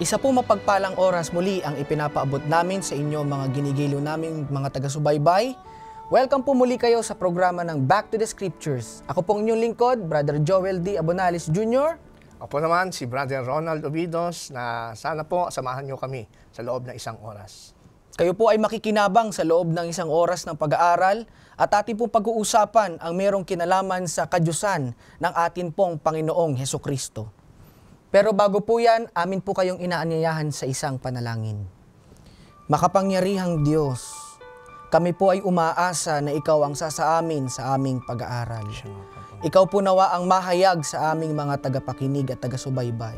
Isa po mapagpalang oras muli ang ipinapaabot namin sa inyo mga ginigiliw naming mga taga-subaybay. Welcome po muli kayo sa programa ng Back to the Scriptures. Ako pong inyong lingkod, Brother Joel D. Abonales Jr. Ako naman si Brother Ronald Obidos na sana po samahan nyo kami sa loob ng isang oras. Kayo po ay makikinabang sa loob ng isang oras ng pag-aaral at ating pong pag-uusapan ang merong kinalaman sa kadyusan ng atin pong Panginoong Hesukristo. Pero bago po yan, amin po kayong inaanyayahan sa isang panalangin. Makapangyarihang Diyos, kami po ay umaasa na Ikaw ang sasaamin sa aming pag-aaral. Ikaw po nawa ang mahayag sa aming mga tagapakinig at taga-subaybay.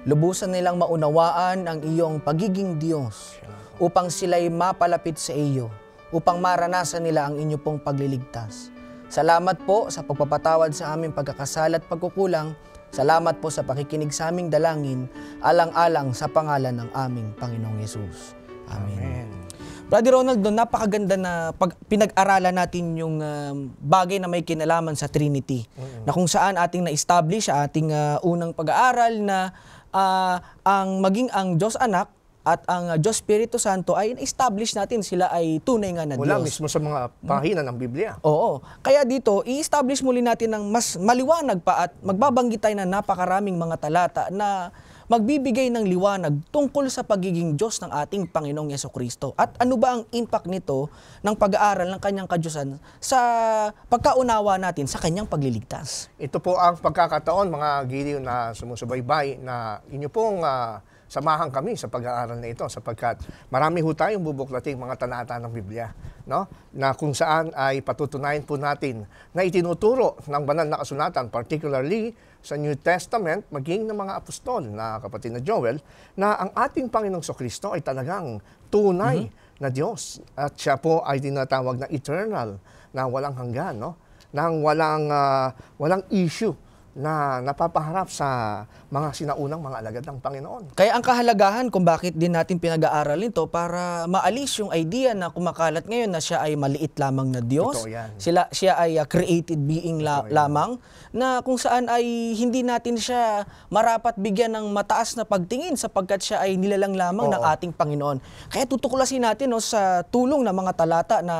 Lubusan nilang maunawaan ang iyong pagiging Diyos upang sila'y mapalapit sa iyo, upang maranasan nila ang inyo pong pagliligtas. Salamat po sa pagpapatawad sa aming pagkakasala at pagkukulang. Salamat po sa pakikinig sa aming dalangin, alang-alang sa pangalan ng aming Panginoong Yesus. Amen. Brother Ronald, napakaganda na pinag-aralan natin yung bagay na may kinalaman sa Trinity. Na kung saan ating na-establish sa ating unang pag-aaral na ang maging ang Diyos Anak at ang Diyos Espiritu Santo ay na-establish natin sila ay tunay nga na Diyos. Mula mismo sa mga pahina ng Biblia. Oo. Kaya dito, i-establish muli natin ng mas maliwanag pa at magbabanggit tayo na napakaraming mga talata na magbibigay ng liwanag tungkol sa pagiging Diyos ng ating Panginoong Hesukristo. At ano ba ang impact nito ng pag-aaral ng kanyang kadyusan sa pagkaunawa natin sa kanyang pagliligtas? Ito po ang pagkakataon, mga giliw na sumusubaybay, na inyo pong samahan kami sa pag-aaral na ito sapagkat marami ho tayong bubuklating mga talata ng Biblia, no? Na kung saan ay patutunayan po natin na itinuturo ng banal na kasulatan, particularly sa New Testament, maging ng mga apostol na kapatid na Joel, na ang ating Panginoong Kristo ay talagang tunay na Diyos. At siya po ay tinatawag na eternal, na walang hanggan, no? Nang walang issue na napapaharap sa mga sinaunang mga alagad ng Panginoon. Kaya ang kahalagahan kung bakit din natin pinag-aaral ito para maalis yung idea na kumakalat ngayon na siya ay maliit lamang na Diyos. Siya ay created being lamang na kung saan ay hindi natin siya marapat bigyan ng mataas na pagtingin sapagkat siya ay nilalang lamang ng ating Panginoon. Kaya tutuklasin natin sa tulong ng mga talata na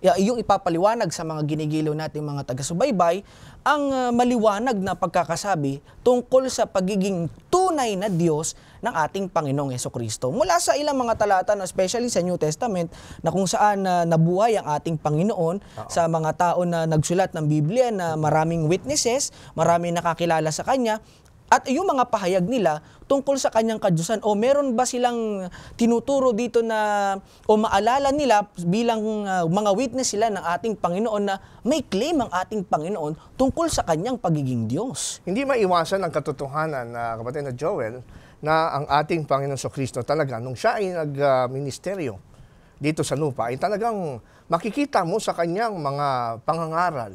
iyong ipapaliwanag sa mga ginigiliw nating mga taga-subaybay ang maliwanag na pagkakasabi tungkol sa pagiging tunay na Diyos ng ating Panginoong Hesukristo. Mula sa ilang mga talata, especially sa New Testament, na kung saan nabuhay ang ating Panginoon sa mga tao na nagsulat ng Biblia na maraming witnesses, maraming nakakilala sa Kanya, at yung mga pahayag nila tungkol sa kanyang kadyusan o meron ba silang tinuturo dito na o maalala nila bilang mga witness sila ng ating Panginoon na may claim ang ating Panginoon tungkol sa kanyang pagiging Diyos. Hindi maiwasan ang katotohanan na kapatid na Joel na ang ating Panginoon Kristo talaga nung siya ay nag-ministeryo dito sa lupa ay talagang makikita mo sa kanyang mga pangangaral,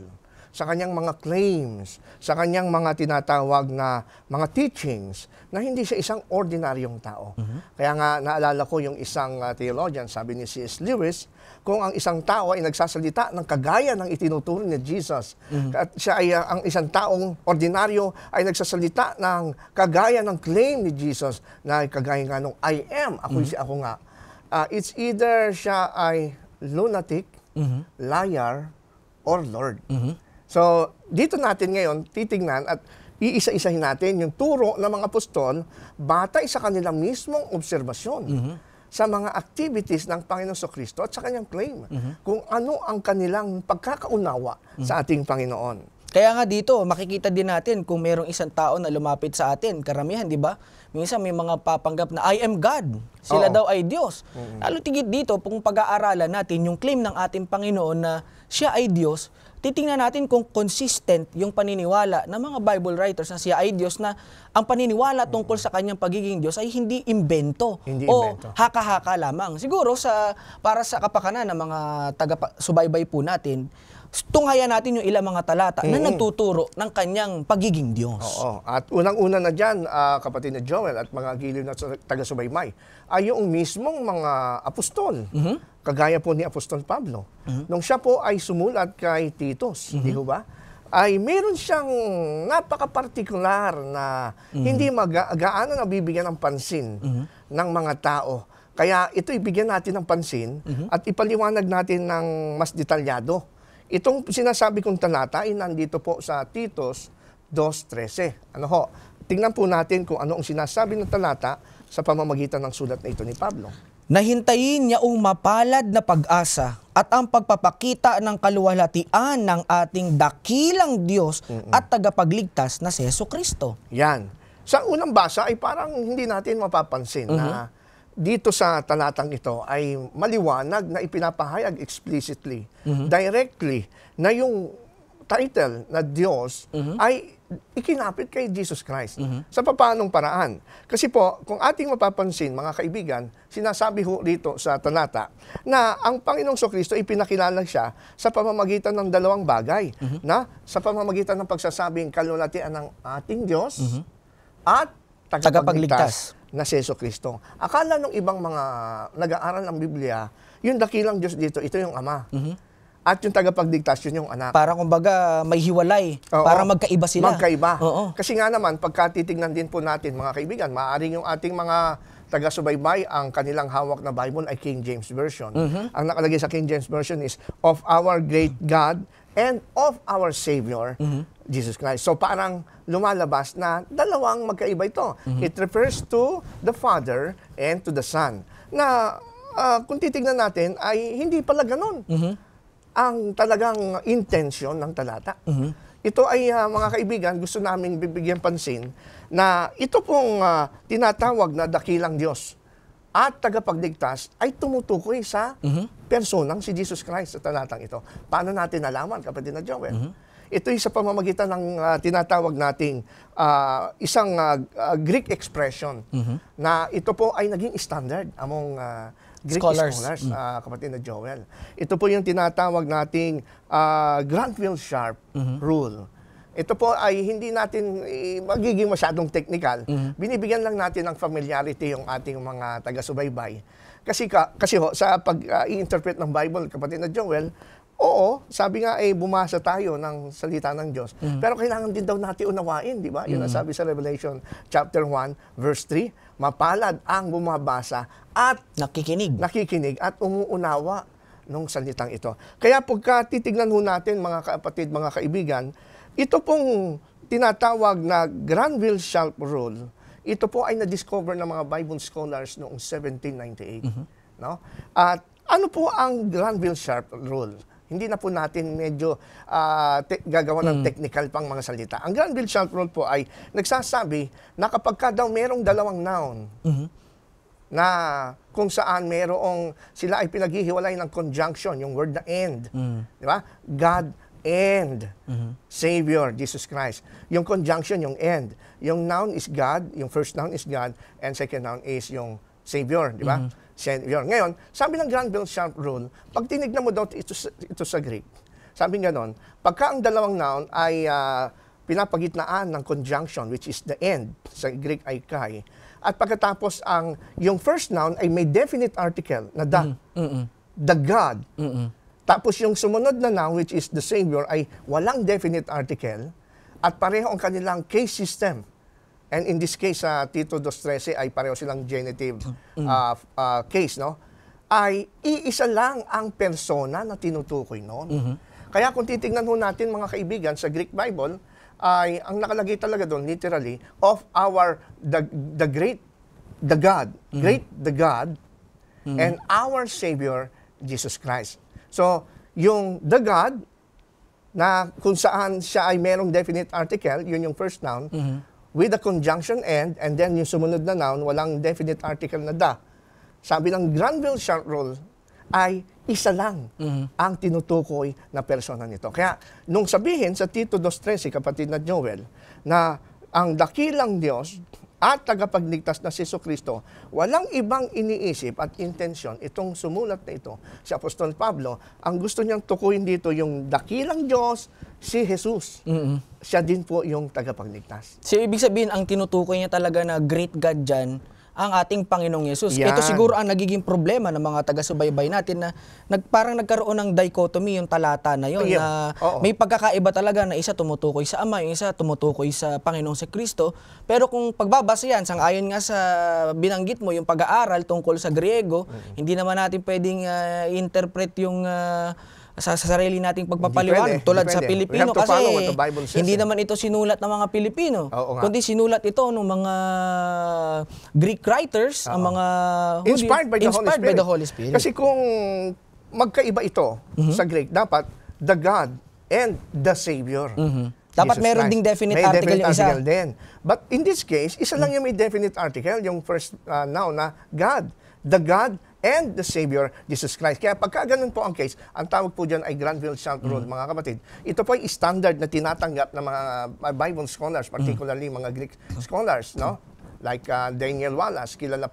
sa kanyang mga claims, sa kanyang mga tinatawag na mga teachings, na hindi siya isang ordinaryong tao. Kaya nga naalala ko yung isang theologian, sabi ni C.S. Lewis, kung ang isang tao ay nagsasalita ng kagaya ng itinuturo ni Jesus, at siya ay ang isang taong ordinaryo ay nagsasalita ng kagaya ng claim ni Jesus, na kagaya nga nung I am, ako nga. It's either siya ay lunatic, liar, or Lord. So, dito natin ngayon titingnan at iisa-isahin natin yung turo ng mga apostol batay sa kanilang mismong obserbasyon sa mga activities ng Panginoon Kristo at sa kanyang claim kung ano ang kanilang pagkakaunawa sa ating Panginoon. Kaya nga dito, makikita din natin kung mayroong isang tao na lumapit sa atin. Karamihan, di ba? Minsan may mga papanggap na I am God. Sila daw ay Diyos. Lalo tigit dito, kung pag-aaralan natin yung claim ng ating Panginoon na siya ay Diyos, titingnan natin kung consistent yung paniniwala ng mga Bible writers na siya ay Diyos, na ang paniniwala tungkol sa kanyang pagiging Diyos ay hindi imbento o haka-haka lamang. Siguro para sa kapakanan ng mga taga-subaybay po natin, tunghayan natin yung ilang mga talata na nagtuturo ng kanyang pagiging Diyos. Oo. At unang-una na dyan, kapatid na Joel at mga giliw na taga-subaybay, ay yung mismong mga apostol. Kagaya po ni Apostol Pablo. Nung siya po ay sumulat kay Titus, di ba? ay meron siyang napaka-partikular na hindi gaano nabibigyan ng pansin ng mga tao. Kaya ito ibigyan natin ng pansin at ipaliwanag natin ng mas detalyado. Itong sinasabi kong talata ay nandito po sa Titus 2:13. Ano ho? Tingnan po natin kung ano ang sinasabi ng talata sa pamamagitan ng sulat na ito ni Pablo. Nahintayin niyaong mapalad na pag-asa at ang pagpapakita ng kaluwalhatian ng ating dakilang Diyos at tagapagligtas na si Jesucristo. Yan. Sa unang basa ay parang hindi natin mapapansin na dito sa talatang ito ay maliwanag na ipinapahayag explicitly, directly, na yung title na Diyos ay ikinapit kay Jesus Christ. Sa papaanong paraan? Kasi po, kung ating mapapansin, mga kaibigan, sinasabi ho rito sa talata na ang Panginoong Kristo ipinakilala siya sa pamamagitan ng dalawang bagay. Na sa pamamagitan ng pagsasabing kalulatian ng ating Diyos at tagapagligtas na si Kristo. Akala ng ibang mga nag-aaral ng Biblia, yung dakilang Diyos dito, ito yung Ama. At yung tagapagligtas, yun yung anak. Para kumbaga may hiwalay, Oo, para magkaiba sila. Magkaiba. Oo. Kasi nga naman, pagka titignan din po natin, mga kaibigan, maaaring yung ating mga taga-subaybay, ang kanilang hawak na Bible ay King James Version. Ang nakalagay sa King James Version is, of our great God and of our Savior, Jesus Christ. So parang lumalabas na dalawang magkaiba ito. It refers to the Father and to the Son. Na kung titignan natin, ay hindi pala ganun ang talagang intention ng talata. Ito ay, mga kaibigan, gusto naming bibigyan pansin na ito pong tinatawag na dakilang Diyos at tagapagligtas ay tumutukoy sa personang si Jesus Christ sa talatang ito. Paano natin nalaman, kapatid na Joel? Ito ay sa pamamagitan ng tinatawag nating isang Greek expression na ito po ay naging standard among Greek scholars, kapatid na Joel. Ito po yung tinatawag nating Granville-Sharp rule. Ito po ay hindi natin magiging masyadong technical. Binibigyan lang natin ng familiarity yung ating mga taga-subaybay. Kasi ho, sa pag-i-interpret ng Bible, kapatid na Joel, oo, sabi nga bumasa tayo ng salita ng Diyos. Pero kailangan din daw natin unawain, di ba? Yun ang sabi sa Revelation chapter 1, verse 3. Mapalad ang bumabasa at nakikinig at umuunawa ng salitang ito. Kaya pagka titignan ho natin, mga kapatid, mga kaibigan, ito pong tinatawag na Granville-Sharp rule, ito po ay na-discover ng mga Bible scholars noong 1798. No? At ano po ang Granville-Sharp rule? Hindi na po natin medyo gagawa ng technical pang mga salita. Ang Granville-Sharp rule po ay nagsasabi na kapag ka daw merong dalawang noun na kung saan merong sila ay pinaghihiwalay ng conjunction, yung word na and. Di ba? God and Savior, Jesus Christ. Yung conjunction, yung and. Yung noun is God, yung first noun is God, and second noun is yung Savior. Di ba? Savior. Ngayon, sabi ng Granville-Sharp rule, pag tinignan mo daw ito sa Greek, sabi nga nun, pagka ang dalawang noun ay pinapagitnaan ng conjunction, which is the end, sa Greek ay kai, at pagkatapos yung first noun ay may definite article na the God. Tapos yung sumunod na noun, which is the Savior, ay walang definite article, at pareho ang kanilang case system. And in this case, sa Tito 2:13 ay pareho silang genitive case, no? Ay iisa lang ang persona na tinutukoy noon. Kaya kung titingnan ho natin, mga kaibigan, sa Greek Bible, ay ang nakalagay talaga doon, literally, of the God, and our Savior, Jesus Christ. So, yung the God, na kung saan siya ay merong definite article, yun yung first noun, with the conjunction and then yung sumunod na noun, walang definite article na the. Sabi ng Granville-Sharp rule ay isa lang ang tinutukoy na persona nito. Kaya nung sabihin sa Tito 2:13, kapatid na Joel, na ang dakilang Diyos at tagapagligtas na si Jesucristo, walang ibang iniisip at intensyon itong sumulat na ito. Si Apostol Pablo, ang gusto niyang tukuyin dito yung dakilang Diyos, si Jesus. Siya din po yung tagapagligtas. So, ibig sabihin, ang tinutukoy niya talaga na great God dyan, ang ating Panginoong Yesus. Yan. Ito siguro ang nagiging problema ng mga taga-subaybay natin na parang nagkaroon ng dichotomy yung talata na yun, Ayun. na Oo. may pagkakaiba talaga na isa tumutukoy sa Ama, yung isa tumutukoy sa Panginoong Kristo. Pero kung pagbabasa yan, sang-ayon nga sa binanggit mo, yung pag-aaral tungkol sa Griego, hindi naman natin pwedeng interpret yung sa sarili nating pagpapaliwanag Hindi pwede, tulad hindi sa pwede. Pilipino We have to kasi follow what the Bible says, hindi eh. naman ito sinulat ng mga Pilipino, Oo nga. kundi sinulat ito ng mga Greek writers, ang mga Hudyo, Inspired by the Holy Spirit. Kasi kung magkaiba ito sa Greek, dapat the God and the Savior. Dapat Jesus meron Christ. ding definite May article definite yung isa. article din. But in this case, isa lang yung may definite article, yung first noun na God. The God and the Savior, Jesus Christ. Kaya pagka ganun po ang case, ang tawag po dyan ay Granville-Schacht rule, mga kapatid. Ito po ay standard na tinatanggap ng mga Bible scholars, particularly mga Greek scholars, no? Like Daniel Wallace, kilala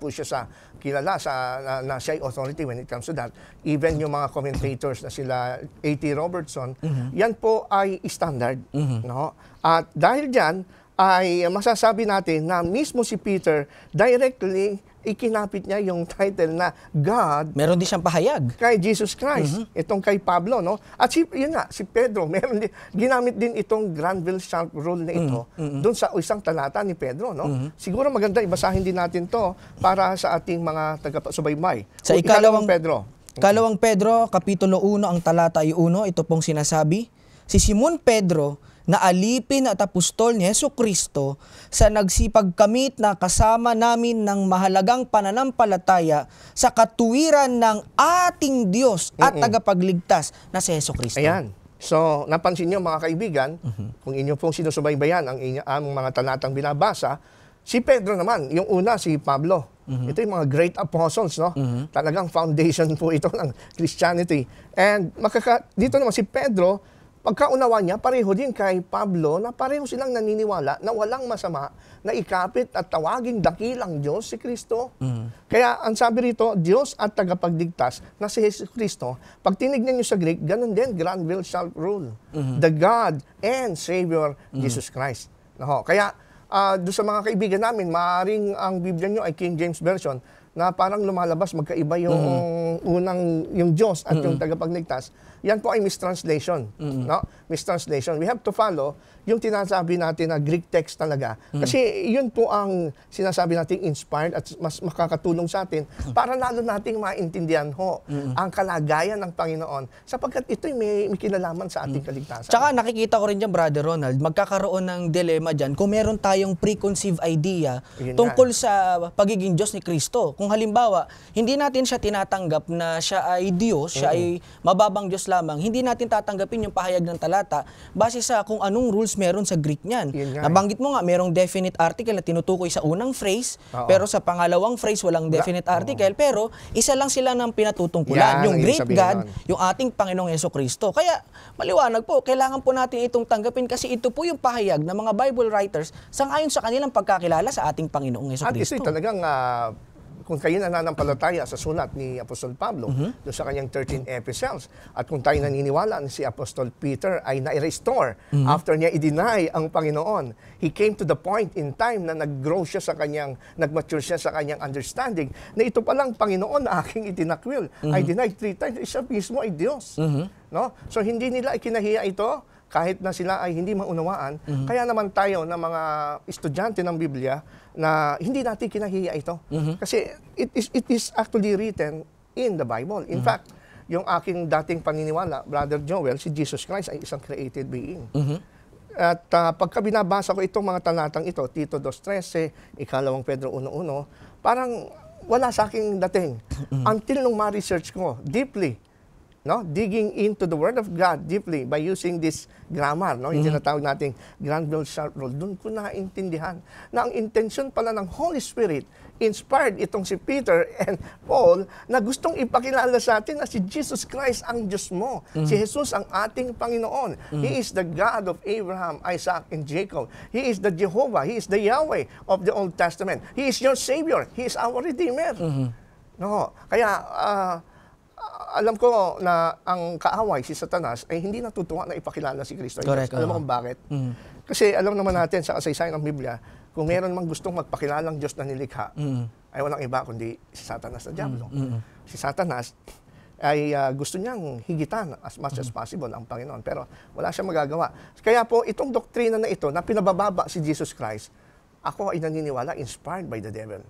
sa na siya ay authority when it comes to that. Even yung mga commentators na sila A.T. Robertson, yan po ay standard, no? At dahil diyan ay masasabi natin na mismo si Peter directly ikinapit niya yung title na God Meron din siyang pahayag. kay Jesus Christ. Itong kay Pablo, no? At yun nga, si Pedro, meron din, ginamit din itong Granville-Schacht rule na ito doon sa isang talata ni Pedro, no? Siguro maganda ibasahin din natin to para sa ating mga taga-subaybay. Sa ikalawang Pedro. Kalawang Pedro, Kapitulo 1, ang talata ay 1, ito pong sinasabi, si Simon Pedro, na alipin at apostol ni Jesucristo sa nagsipagkamit na kasama namin ng mahalagang pananampalataya sa katuwiran ng ating Diyos at tagapagligtas na si Jesucristo. Ayan. So, napansin niyo mga kaibigan, kung inyo pong sinusubaybayan ang mga talatang binabasa, si Pedro naman, yung una si Pablo. Ito yung mga great apostles, no? Talagang foundation po ito ng Christianity. And dito naman si Pedro, pagkaunawa niya, pareho din kay Pablo na pareho silang naniniwala na walang masama na ikapit at tawaging dakilang Diyos si Kristo. Kaya ang sabi rito, Diyos at tagapagligtas na si Jesus Kristo, pag tinignan niyo sa Greek, ganun din, Granville-Schacht rule. The God and Savior Jesus Christ. No? Kaya doon sa mga kaibigan namin, maaaring ang Biblia nyo ay King James Version na parang lumalabas, magkaiba yung yung Diyos at yung tagapagligtas. Yan po ay mistranslation. No? Mistranslation. We have to follow yung tinasabi natin na Greek text talaga. Kasi yun po ang sinasabi natin inspired at mas makakatulong sa atin para lalo nating maintindihan ang kalagayan ng Panginoon sapagkat ito'y may kinalaman sa ating kaligtasan. Tsaka nakikita ko rin dyan, Brother Ronald, magkakaroon ng dilema dyan kung meron tayong preconceived idea tungkol sa pagiging Diyos ni Kristo. Kung halimbawa, hindi natin siya tinatanggap na siya ay Diyos, siya ay mababang Diyos lamang, hindi natin tatanggapin yung pahayag ng talata base sa kung anong rules meron sa Greek niyan. Nabanggit mo nga, merong definite article na tinutukoy sa unang phrase, pero sa pangalawang phrase walang definite article, pero isa lang sila ng pinatutungkulan. Yung great God, yung ating Panginoong Jesucristo. Kaya maliwanag po, kailangan po natin itong tanggapin kasi ito po yung pahayag ng mga Bible writers sangayon sa kanilang pagkakilala sa ating Panginoong Jesucristo. At ito talagang kung kayo nananampalataya sa sulat ni Apostol Pablo doon sa kanyang 13 epistles at kung tayo naniniwala na si Apostol Peter ay na-restore after niya i-deny ang Panginoon, he came to the point in time na nag-grow siya sa kanyang, nag-mature siya sa kanyang understanding na ito palang Panginoon na aking itinakwil. I denied 3 times, siya mismo ay Diyos. No? So hindi nila ikinahiya ito kahit na sila ay hindi maunawaan. Kaya naman tayo na mga estudyante ng Biblia na hindi natin kinahiya ito. Kasi it is actually written in the Bible. In fact, yung aking dating paniniwala, Brother Joel, si Jesus Christ ay isang created being. At pagka binabasa ko itong mga talatang ito, Tito 2:13, ikalawang Pedro 1:1, parang wala sa aking dating. Until nung ma-research ko deeply, no, digging into the Word of God deeply by using this grammar, no, yung tinatawag nating Granville-Schacht rule, doon ko naintindihan na ang intention pala ng Holy Spirit inspired itong si Peter and Paul na gustong ipakilala sa atin na si Jesus Christ ang Diyos mo. Si Jesus ang ating Panginoon. He is the God of Abraham, Isaac, and Jacob. He is the Jehovah. He is the Yahweh of the Old Testament. He is your Savior. He is our Redeemer. No, kaya alam ko na ang kaaway, si Satanas, ay hindi natutuwa na ipakilala si Kristo. Alam mo kung bakit? Kasi alam naman natin sa kasaysayan ng Biblia, kung meron mang gustong magpakilalang Diyos na nilikha, ay walang iba kundi si Satanas na Diablo. Si Satanas ay gusto niyang higitan as much as possible ang Panginoon. Pero wala siyang magagawa. Kaya po, itong doktrina na ito, na pinabababa si Jesus Christ, ako ay naniniwala, inspired by the devil.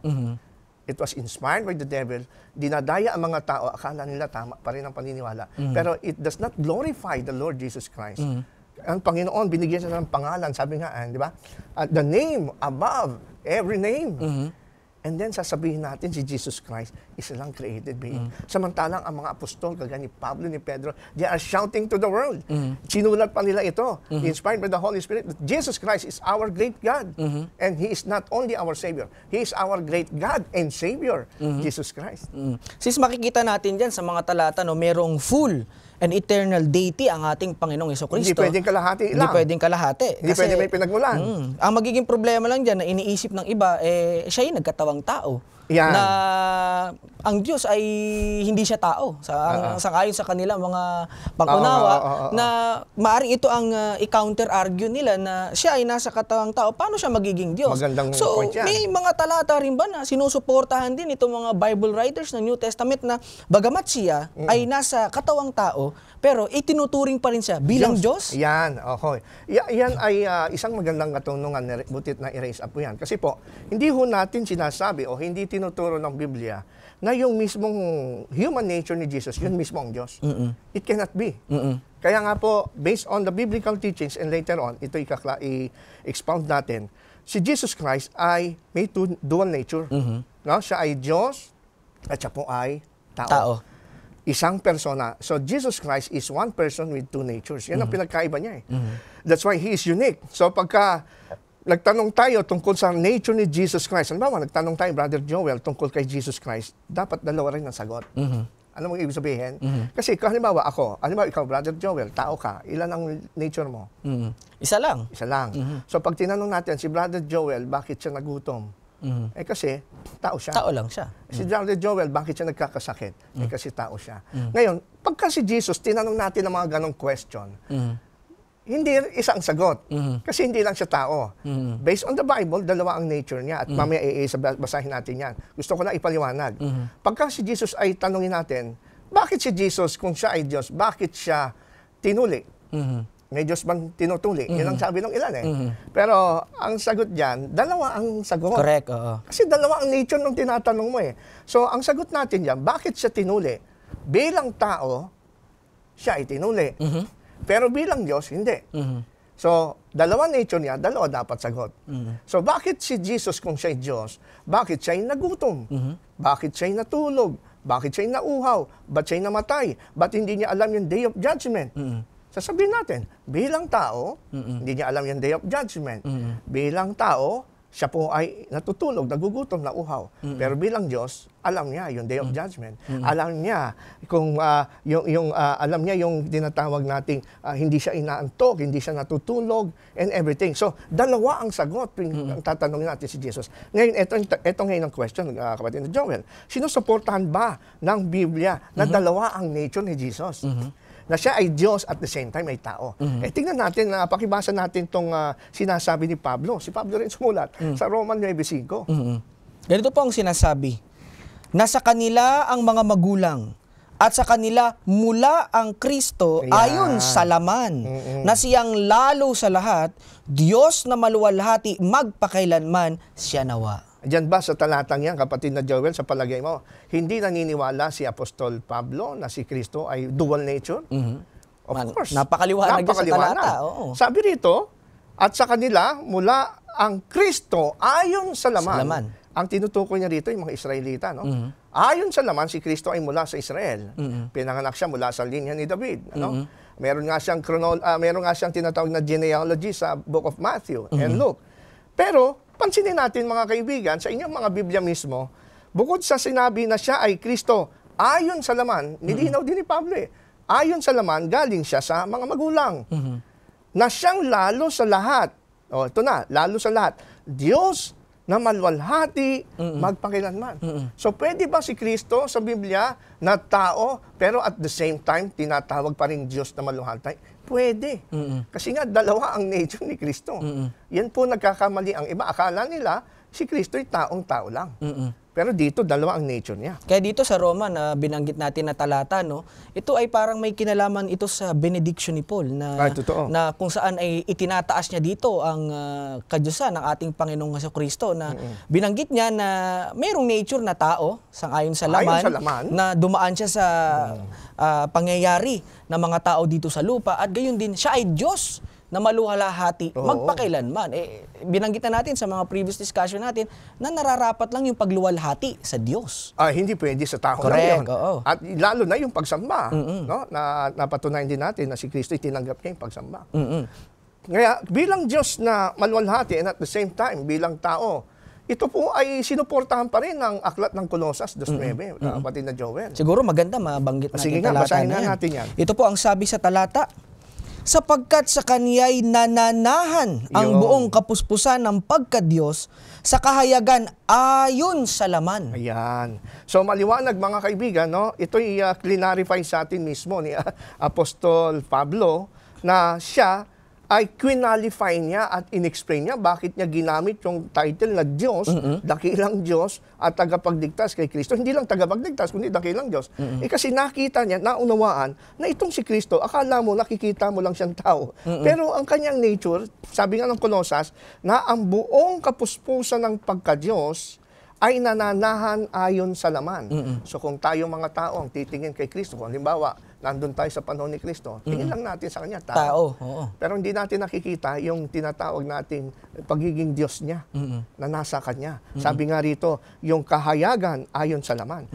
It was inspired by the devil. Dinadaya ang mga tao, akala nila tama pa rin ang paniniwala. Pero it does not glorify the Lord Jesus Christ. Ang Panginoon, binigyan siya ng pangalan, sabi nga, di ba? The name above every name. And then sasabihin natin si Jesus Christ is lang created being. Samantalang ang mga apostol, kagaya ni Pablo, ni Pedro, they are shouting to the world. Sinulat pa nila ito, inspired by the Holy Spirit, that Jesus Christ is our great God. And He is not only our Savior, He is our great God and Savior, Jesus Christ. Sis, makikita natin dyan sa mga talata, no, merong full and eternal deity ang ating Panginoong Jesucristo. Hindi pwedeng kalahati lang. Hindi pwedeng kalahati. Hindi pwedeng may pinagmulan. Ang magiging problema lang dyan na iniisip ng iba, siya yung nagkatawang tao. Yan. Na ang Diyos ay hindi siya tao. Sangayon sa kanila mga pag-unawa na maaaring ito ang i-counter-argue nila na siya ay nasa katawang tao. Paano siya magiging Diyos? Magandang so, point yan. may mga talata rin ba na sinusuportahan din itong mga Bible writers ng New Testament na bagamat siya ay nasa katawang tao, pero itinuturing pa rin siya bilang Diyos? Yan, okay. Yan ay isang magandang katunungan, butit na i-raise up po yan. Kasi po, hindi ho natin sinasabi o hindi tinuturo ng Biblia na yung mismong human nature ni Jesus, yun mismo ang Diyos. It cannot be. Kaya nga po, based on the biblical teachings and later on, ito i-expound natin, si Jesus Christ ay may dual nature. No? Siya ay Diyos at siya po ay tao. Isang persona. So, Jesus Christ is one person with two natures. Yan ang pinagkaiba niya. That's why He is unique. So, pagka nagtanong tayo tungkol sa nature ni Jesus Christ, halimbawa, nagtanong tayo, Brother Joel, tungkol kay Jesus Christ, dapat dalawa rin ang sagot. Ano mo ibig sabihin? Kasi, halimbawa ako, halimbawa ikaw, Brother Joel, tao ka, ilan ang nature mo? Isa lang. Isa lang. So, pag tinanong natin si Brother Joel, bakit siya nagutom? Kasi, tao siya. Tao lang siya. Si Brother Joel, bakit siya nagkakasakit? Kasi tao siya. Ngayon, pagka si Jesus, tinanong natin ang mga ganong question, hindi isang sagot. Kasi hindi lang siya tao. Based on the Bible, dalawa ang nature niya. At mamaya basahin natin yan. Gusto ko na ipaliwanag. Pagka si Jesus ay tanongin natin, bakit si Jesus, kung siya ay Diyos, bakit siya tinuli? May Diyos bang tinutuli? Yan ang sabi ng ilan Pero ang sagot dyan, dalawa ang sagot. Correct, oo. Kasi dalawa ang nature ng tinatanong mo So ang sagot natin dyan, bakit siya tinuli? Bilang tao, siya ay tinuli. Pero bilang Diyos, hindi. So, dalawa nature niya, dalawa dapat sagot. So, bakit si Jesus kung siya ay Diyos? Bakit siya ay nagutom? Bakit siya ay natulog? Bakit siya ay nauhaw? Ba't siya ay namatay? Ba't hindi niya alam yung day of judgment? Sasabihin natin, bilang tao, hindi niya alam yung day of judgment. Bilang tao, siya po ay natutulog, nagugutom, nauhaw. Pero bilang Diyos, alam niya yung day of judgment. Alam niya kung alam niya yung tinatawag nating hindi siya inaantok, hindi siya natutulog, and everything. So, dalawa ang sagot ang tatanungin natin si Jesus. Ngayon, ito ngayon ang question, kapatid na Joel. Sinusuportahan ba ng Biblia na dalawa ang nature ni Jesus? Na siya ay Diyos at the same time ay tao. Tingnan natin, pakibasa natin itong sinasabi ni Pablo. Si Pablo rin sumulat sa Roman 9:5. Ganito po ang sinasabi, nasa kanila ang mga magulang at sa kanila mula ang Kristo ayon sa laman, na siyang lalo sa lahat, Diyos na maluwalhati magpakailanman siya nawa. Diyan ba sa talatang yan, kapatid na Joel, sa palagay mo, hindi naniniwala si Apostol Pablo na si Kristo ay dual nature? Of course. Napakaliwanag sa talata. Oo. Sabi rito, at sa kanila mula ang Kristo ayon sa laman. Ang tinutukoy niya rito yung mga Israelita. No? Ayon sa laman, si Kristo ay mula sa Israel. Pinanganak siya mula sa linya ni David. Ano? Meron nga siyang tinatawag na genealogy sa Book of Matthew and Luke. Pero, pansinin natin mga kaibigan, sa inyong mga Biblia mismo, bukod sa sinabi na siya ay Kristo, ayon sa laman, nilinaw din ni Pablo ayon sa laman, galing siya sa mga magulang. Na siyang lalo sa lahat, ito na, lalo sa lahat, Diyos na maluwalhati magpakilanman. So pwede ba si Kristo sa Biblia na tao, pero at the same time, tinatawag pa rin Diyos na maluwalhati? Pwede. Kasi nga, dalawa ang nature ni Kristo. Yan po nagkakamali ang iba. Akala nila, si Kristo ay taong-tao lang. Pero dito, dalawa ang nature niya. Kaya dito sa Roma na binanggit natin na talata, no, ito ay parang may kinalaman ito sa benediction ni Paul na, Totoo. na kung saan ay itinataas niya dito ang kadyusan ng ating Panginoong Jesucristo na binanggit niya na mayroong nature na tao sangayon sa laman, na dumaan siya sa pangyayari ng mga tao dito sa lupa at gayon din siya ay Diyos na maluhalahati magpakailanman. Binanggit na natin sa mga previous discussion natin na nararapat lang yung pagluwalhati sa Diyos. Hindi pwede sa tao Correct, lang yun. oo. At lalo na yung pagsamba, no? Na napatunayan din natin na si Kristo tinanggap niya yung pagsamba. Kaya bilang Diyos na maluwalhati and at the same time bilang tao, ito po ay sinuportahan pa rin ng aklat ng Kolosas 2:9, kapatid na Joel. Siguro maganda mabanggit natin Sige nga, talata basahin na na yan. natin yan. Ito po ang sabi sa talata, sapagkat sa Kaniya'y nananahan ang Yun. buong kapuspusan ng pagkadiyos sa kahayagan ayon sa laman. Ayan. So maliwanag mga kaibigan, no? Ito'y clarify sa atin mismo ni Apostol Pablo na siya ay quinalify niya at inexplain niya bakit niya ginamit yung title na Diyos, dakilang Diyos at tagapagligtas kay Kristo. Hindi lang tagapagligtas, kundi dakilang Diyos. Kasi nakita niya, naunawaan na itong si Kristo, akala mo, nakikita mo lang siyang tao. Pero ang kanyang nature, sabi nga ng Kolosas, na ang buong kapuspusan ng pagka-Diyos ay nananahan ayon sa laman. So kung tayo mga tao ang titingin kay Kristo, kung halimbawa, nandun tayo sa panahon ni Kristo, tingin lang natin sa Kanya, tao. Oo. Pero hindi natin nakikita yung tinatawag nating pagiging Diyos niya na nasa Kanya. Sabi nga rito, yung kahayagan ayon sa laman.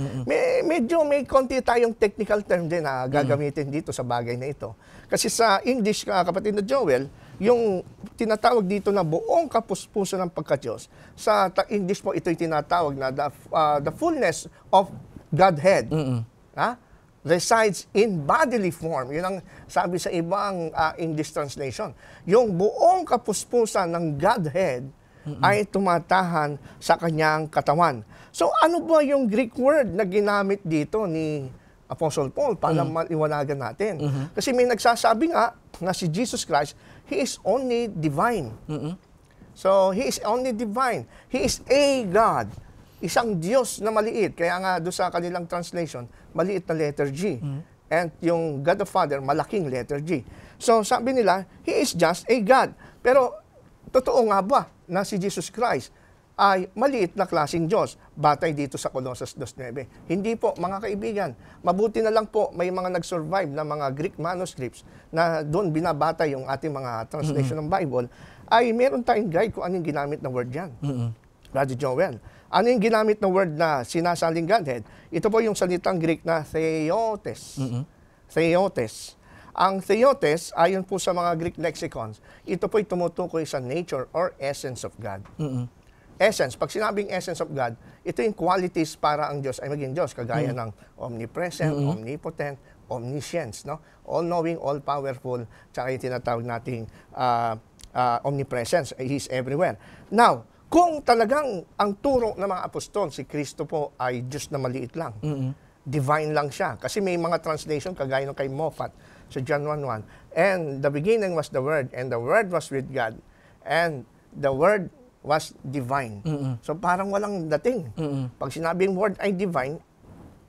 Medyo may konti tayong technical term din na gagamitin dito sa bagay na ito. Kasi sa English, kapatid na Joel, yung tinatawag dito na buong kapuspusan ng pagka-Diyos, sa English mo ito'y tinatawag na the fullness of Godhead. Resides in bodily form. Yun ang sabi sa ibang English translation. Yung buong kapuspusan ng Godhead ay tumatahan sa kanyang katawan. So ano ba yung Greek word na ginamit dito ni Apostle Paul para maliwanagan natin? Kasi may nagsasabi nga na si Jesus Christ, He is only divine. So He is only divine. He is a God. Isang Diyos na maliit. Kaya nga doon sa kanilang translation, maliit na letter G. And yung God the Father, malaking letter G. So sabi nila, He is just a God. Pero totoo nga ba na si Jesus Christ ay maliit na klaseng Diyos? Batay dito sa Colossus 2:9. Hindi po, mga kaibigan. Mabuti na lang po may mga nag-survive na mga Greek manuscripts na doon binabata yung ating mga translation ng Bible, ay meron tayong guide kung anong ginamit na word yan. Brother Joel, ano yung ginamit na word na sinasaling Godhead? Ito po yung salitang Greek na theotes. Theotes. Ang theotes, ayon po sa mga Greek lexicons, ito po'y tumutukoy sa nature or essence of God. Essence, pag sinabing essence of God, ito yung qualities para ang Diyos ay maging Diyos, kagaya ng omnipresent, omnipotent, omniscience, no? All-knowing, all-powerful, tsaka yung tinatawag nating omnipresence, He's everywhere. Now, kung talagang ang turo ng mga apostol, si Kristo po ay Diyos na maliit lang. Divine lang siya. Kasi may mga translation, kagaya ng kay Moffat, sa John 1:1. And the beginning was the Word, and the Word was with God, and the Word was divine. So parang walang dating. Pag sinabing Word ay divine,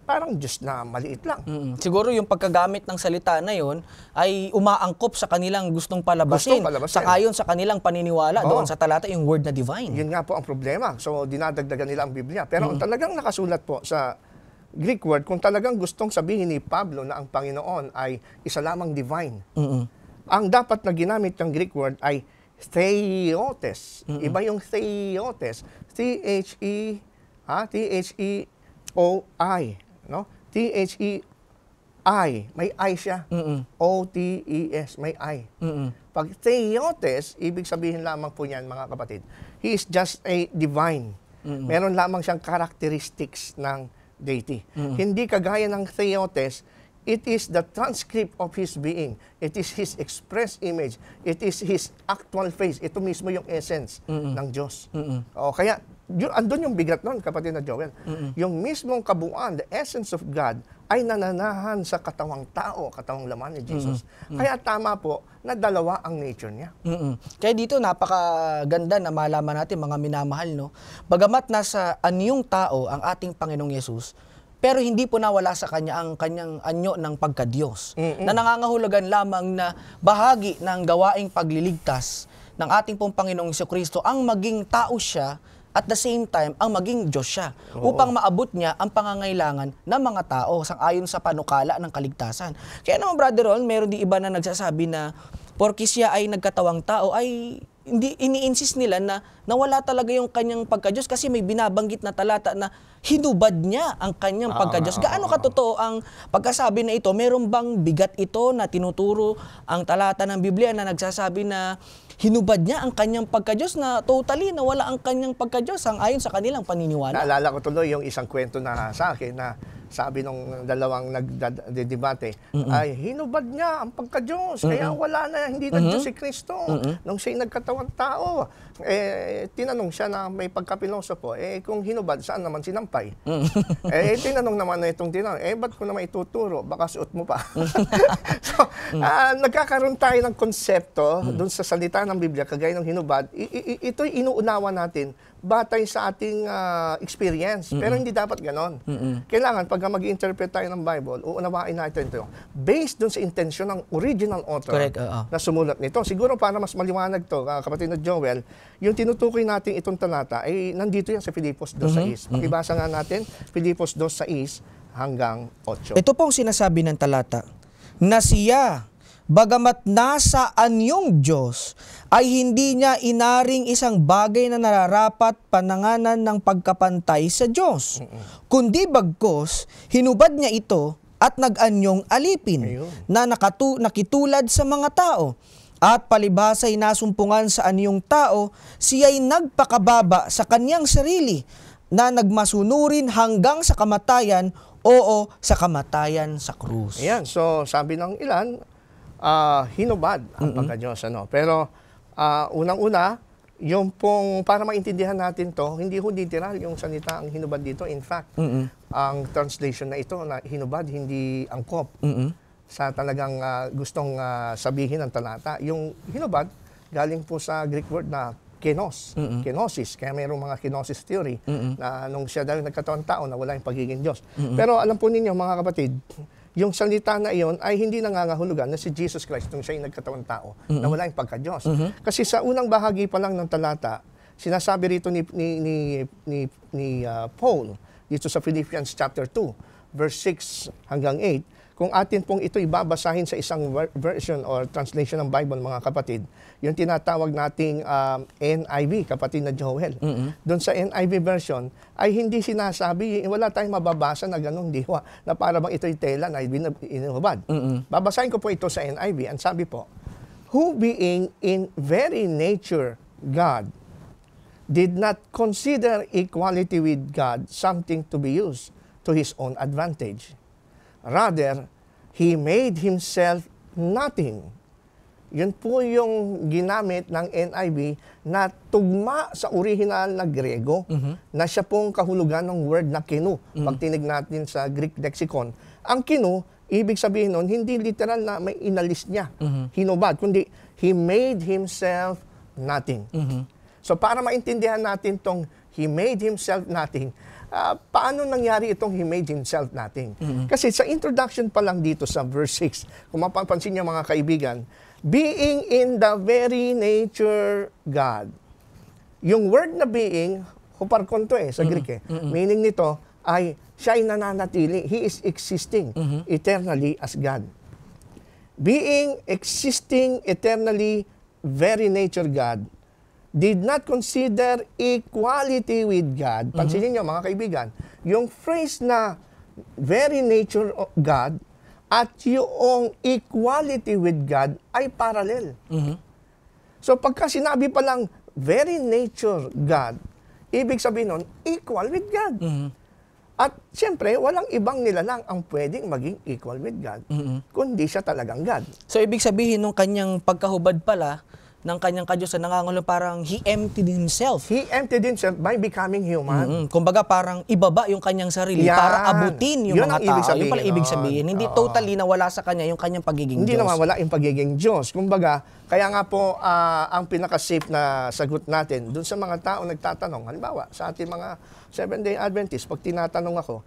parang Diyos na maliit lang. Siguro yung pagkagamit ng salita na yon ay umaangkop sa kanilang gustong palabasin. Saka yun sa kanilang paniniwala doon sa talata yung word na divine. Yun nga po ang problema. So dinadagdagan nila ang Biblia. Pero ang talagang nakasulat po sa Greek word, kung talagang gustong sabihin ni Pablo na ang Panginoon ay isa lamang divine, ang dapat na ginamit ng Greek word ay theotes. Iba yung theotes. T-H-E-O-I. No? T-H-E-I. May I siya. O-T-E-S. May I. Pag theotes, ibig sabihin lamang po niyan, mga kapatid, He is just a divine. Meron lamang siyang characteristics ng deity. Hindi kagaya ng theotes, it is the transcript of His being. It is His express image. It is His actual face. Ito mismo yung essence ng Diyos. O, kaya andun yung bigat nun, kapatid na Joel. Yung mismong kabuuan, the essence of God, ay nananahan sa katawang tao, katawang laman ni Jesus. Kaya tama po na dalawa ang nature niya. Kaya dito napakaganda na malaman natin, mga minamahal, no? Bagamat nasa anyong tao ang ating Panginoong Yesus, pero hindi po nawala sa kanya ang kanyang anyo ng pagka-Diyos, na nangangahulugan lamang na bahagi ng gawaing pagliligtas ng ating pong Panginoong Jesucristo ang maging tao siya, at the same time, ang maging Diyos siya, upang maabot niya ang pangangailangan ng mga tao sang-ayon sa panukala ng kaligtasan. Kaya naman, Brother Ron, meron di iba na nagsasabi na porke siya ay nagkatawang tao, ay hindi ini-insist nila na nawala talaga yung kanyang pagka-Diyos, kasi may binabanggit na talata na hinubad niya ang kanyang pagka-Diyos. Gaano katotoo ang pagkasabi na ito? Meron bang bigat ito na tinuturo ang talata ng Biblia na nagsasabi na hinubad niya ang kanyang pagka-Diyos, na totally nawala ang kanyang pagka-Diyos ang ayon sa kanilang paniniwala? Naalala ko tuloy yung isang kwento na sa akin na sabi nung dalawang nagdedebate, ay hinubad niya ang pagka-Diyos, kaya wala na, hindi na Diyos si Kristo. Nung siya'y nagkatawang tao, tinanong siya na may pagkapilosopo, kung hinubad, saan naman sinampay? Tinanong naman na itong tinanong, ba't ko naman ituturo? Baka suot mo pa. So, nagkakaroon tayo ng konsepto dun sa salita ng Biblia, kagaya ng hinubad, ito'y inuunawa natin batay sa ating experience. Pero hindi dapat ganon. Kailangan, pag mag-interpret tayo ng Bible, uunawain natin ito based dun sa intensyon ng original author. Correct, na sumulat nito. Siguro para mas maliwanag to, kapatid na Joel, yung tinutukoy natin itong talata ay nandito yan sa Filipos 2:6. Pakibasa nga natin, Filipos 2:6 hanggang 8. Ito pong sinasabi ng talata, na siya, bagamat nasa anyong Diyos, ay hindi niya inaring isang bagay na nararapat pananganan ng pagkapantay sa Diyos. Kundi bagkos, hinubad niya ito at nag-anyong alipin na nakitulad sa mga tao. At palibhasa'y nasumpungan sa anyong tao, siya'y nagpakababa sa kanyang sarili na nagmasunurin hanggang sa kamatayan, oo, sa kamatayan sa krus. Ayan, so sabi ng ilan, hinubad ang pagka-Diyos. Pero unang-una, yung pong, para maintindihan natin to, hindi ho literal yung salita ang hinubad dito. In fact, ang translation na ito na hinubad, hindi angkop. Sa talagang gustong sabihin ng talata. Yung hinubad, galing po sa Greek word na kenos, kenosis. Kaya mayroong mga kenosis theory na nung siya dahil nagkatawang tao na wala yung pagiging Diyos. Pero alam po ninyo mga kapatid, yung salita na iyon ay hindi nangangahulugan na si Jesus Christ nung siya yung nagkatawang tao na wala yung pagka-Diyos. Kasi sa unang bahagi pa lang ng talata, sinasabi rito ni Paul dito sa Philippians chapter 2, verse 6 hanggang 8, kung atin pong ito ibabasahin sa isang version or translation ng Bible, mga kapatid, yung tinatawag nating NIV, kapatid na Joel. Doon sa NIV version, ay hindi sinasabi, wala tayong mababasa na ganong diwa, na para bang ito'y tela na inubad. Babasahin ko po ito sa NIV, ang sabi po, who being in very nature God, did not consider equality with God something to be used to his own advantage. Rather, he made himself nothing. Yun po yung ginamit ng NIV na tugma sa original na Grego, na siya pong kahulugan ng word na kinu. Pag tinig natin sa Greek lexicon, ang kinu, ibig sabihin nun, hindi literal na may inalis niya, hinubad, kundi he made himself nothing. So para maintindihan natin tong he made himself nothing, paano nangyari itong he made himself nothing? Kasi sa introduction pa lang dito sa verse 6, kung mapapansin niyo mga kaibigan, being in the very nature God. Yung word na being, huparkon to sa Greek meaning nito ay siya ay nananatili. He is existing eternally as God. Being existing eternally, very nature God, did not consider equality with God. Pansinin niyo mga kaibigan, yung phrase na very nature of God at yung equality with God ay parallel. So pagka sinabi pa lang very nature God, ibig sabihin nun, equal with God. At siyempre, walang ibang nilalang ang pwedeng maging equal with God, kundi siya talagang God. So ibig sabihin nung kanyang pagkahubad pala, ng kanyang kadyusan, nangangalo parang he emptied himself. He emptied himself by becoming human. Kumbaga parang ibaba yung kanyang sarili Yan. para abutin yung Yun mga ang ibig tao. Yun pala sabihin ibig nun. sabihin. Hindi Oo. totally nawala sa kanya yung kanyang pagiging Hindi Diyos. nawawala yung pagiging Diyos. Kumbaga, kaya nga po ang pinaka-safe na sagot natin dun sa mga tao nagtatanong, halimbawa sa ating mga Seventh-day Adventists, pag tinatanong ako,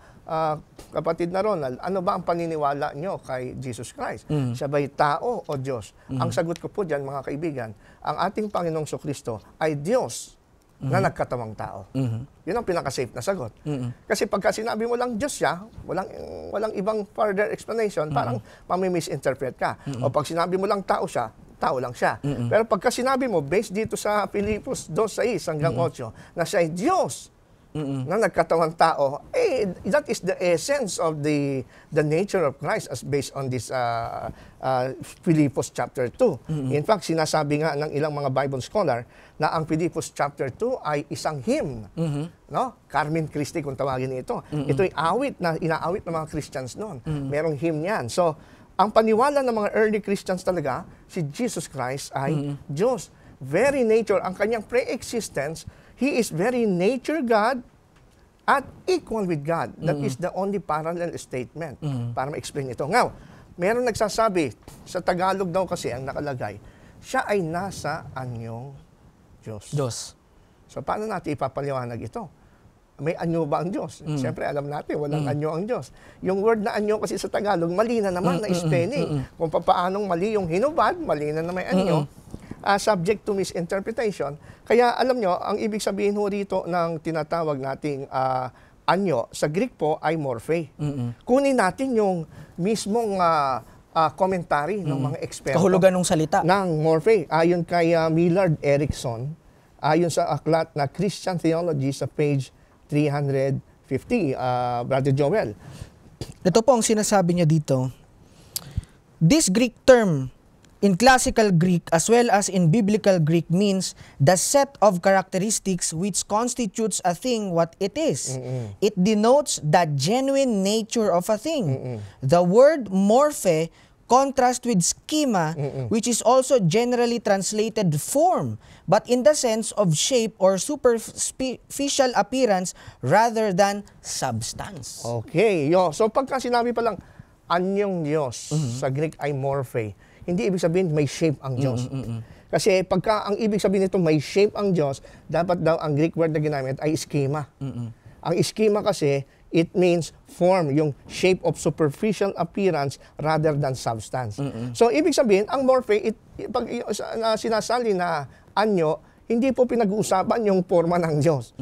kapatid na Ronald, ano ba ang paniniwala nyo kay Jesus Christ? Siya ba'y tao o Diyos? Ang sagot ko po dyan, mga kaibigan, ang ating Panginoong Kristo ay Diyos na nagkatawang tao. Yun ang pinaka-safe na sagot. Kasi pagka sinabi mo lang Diyos siya, walang ibang further explanation, parang mami-misinterpret ka. O pag sinabi mo lang tao siya, tao lang siya. Pero pagka sinabi mo, based dito sa Filipos 2:6 hanggang 8, na siya ay Diyos, na nagkatawang tao, that is the essence of the nature of Christ as based on this Filipos chapter 2. In fact, sinasabi nga ng ilang mga Bible scholar na ang Filipos chapter 2 ay isang hymn. No? Carmen Christi kung tawagin ito. Ito'y awit na inaawit ng mga Christians noon. Merong hymn yan. So, ang paniwala ng mga early Christians talaga, si Jesus Christ ay Diyos. Very nature, ang kanyang pre-existence, He is very nature God at equal with God. That is the only parallel statement para ma-explain ito. Ngayon, meron nagsasabi, sa Tagalog daw kasi ang nakalagay, siya ay nasa anyong Diyos. So, paano natin ipapaliwanag ito? May anyo ba ang Diyos? Siyempre, alam natin, walang anyo ang Diyos. Yung word na anyo kasi sa Tagalog, mali na naman na spelling. Kung paanong mali yung hinubad, mali na may anyo. Subject to misinterpretation. Kaya alam nyo, ang ibig sabihin ho rito ng tinatawag nating anyo, sa Greek po ay morphe. Kunin natin yung mismong commentary ng mga eksperto. Kahulugan ng salita. Ng morphe. Ayon kay Millard Erickson, ayon sa aklat na Christian Theology sa page 350, Brother Joel. Ito po ang sinasabi niya dito. This Greek term in classical Greek as well as in biblical Greek means the set of characteristics which constitutes a thing what it is. It denotes the genuine nature of a thing. The word morphe contrasts with schema, which is also generally translated form, but in the sense of shape or superficial appearance rather than substance. Okay. So pagka sinabi pa lang anyong Diyos, sa Greek ay morphe, hindi ibig sabihin may shape ang Diyos. Kasi pagka ang ibig sabihin nito may shape ang Diyos, dapat daw ang Greek word na ginamit ay schema. Ang schema kasi, it means form, yung shape of superficial appearance rather than substance. So ibig sabihin, ang morphe, pag sinasali na anyo, hindi po pinag-uusapan yung forma ng Diyos.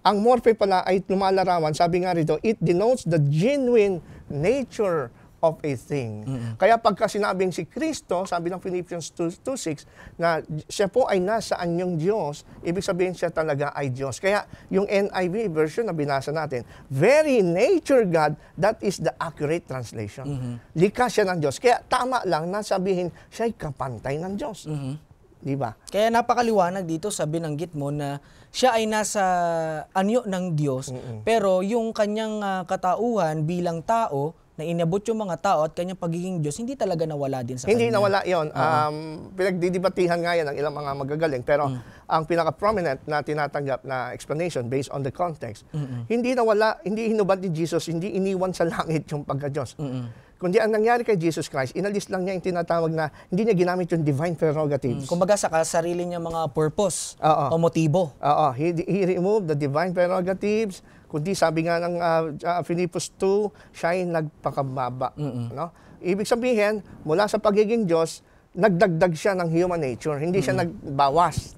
Ang morphe pala ay lumalarawan, sabi nga rito, it denotes the genuine nature of a thing. Kaya pagka sinabing si Kristo, sabi ng Philippians 2:6, na siya po ay nasa anyong Diyos, ibig sabihin siya talaga ay Diyos. Kaya yung NIV version na binasa natin, very nature God, that is the accurate translation. Likha siya ng Diyos. Kaya tama lang na sabihin siya ay kapantay ng Diyos. Di ba? Kaya napakaliwanag dito sa binanggit mo na siya ay nasa anyo ng Diyos, pero yung kanyang katauhan bilang tao, na inabot yung mga tao at kanyang pagiging Diyos, hindi talaga nawala din sa Hindi kanya. nawala yon. Pinagdidibatihan nga yan ng ilang mga magagaling. Pero ang pinaka-prominent na tinatanggap na explanation based on the context, hindi nawala, hindi hinubad ni Jesus, hindi iniwan sa langit yung pagka-Diyos. Kundi ang nangyari kay Jesus Christ, inalis lang niya yung tinatawag na, hindi niya ginamit yung divine prerogatives. Kumbaga sa sarili niya mga purpose o motibo. He removed the divine prerogatives, kundi sabi nga ng Filipos 2, siya ay nagpakababa. No? Ibig sabihin, mula sa pagiging Diyos, nagdagdag siya ng human nature. Hindi siya nagbawas.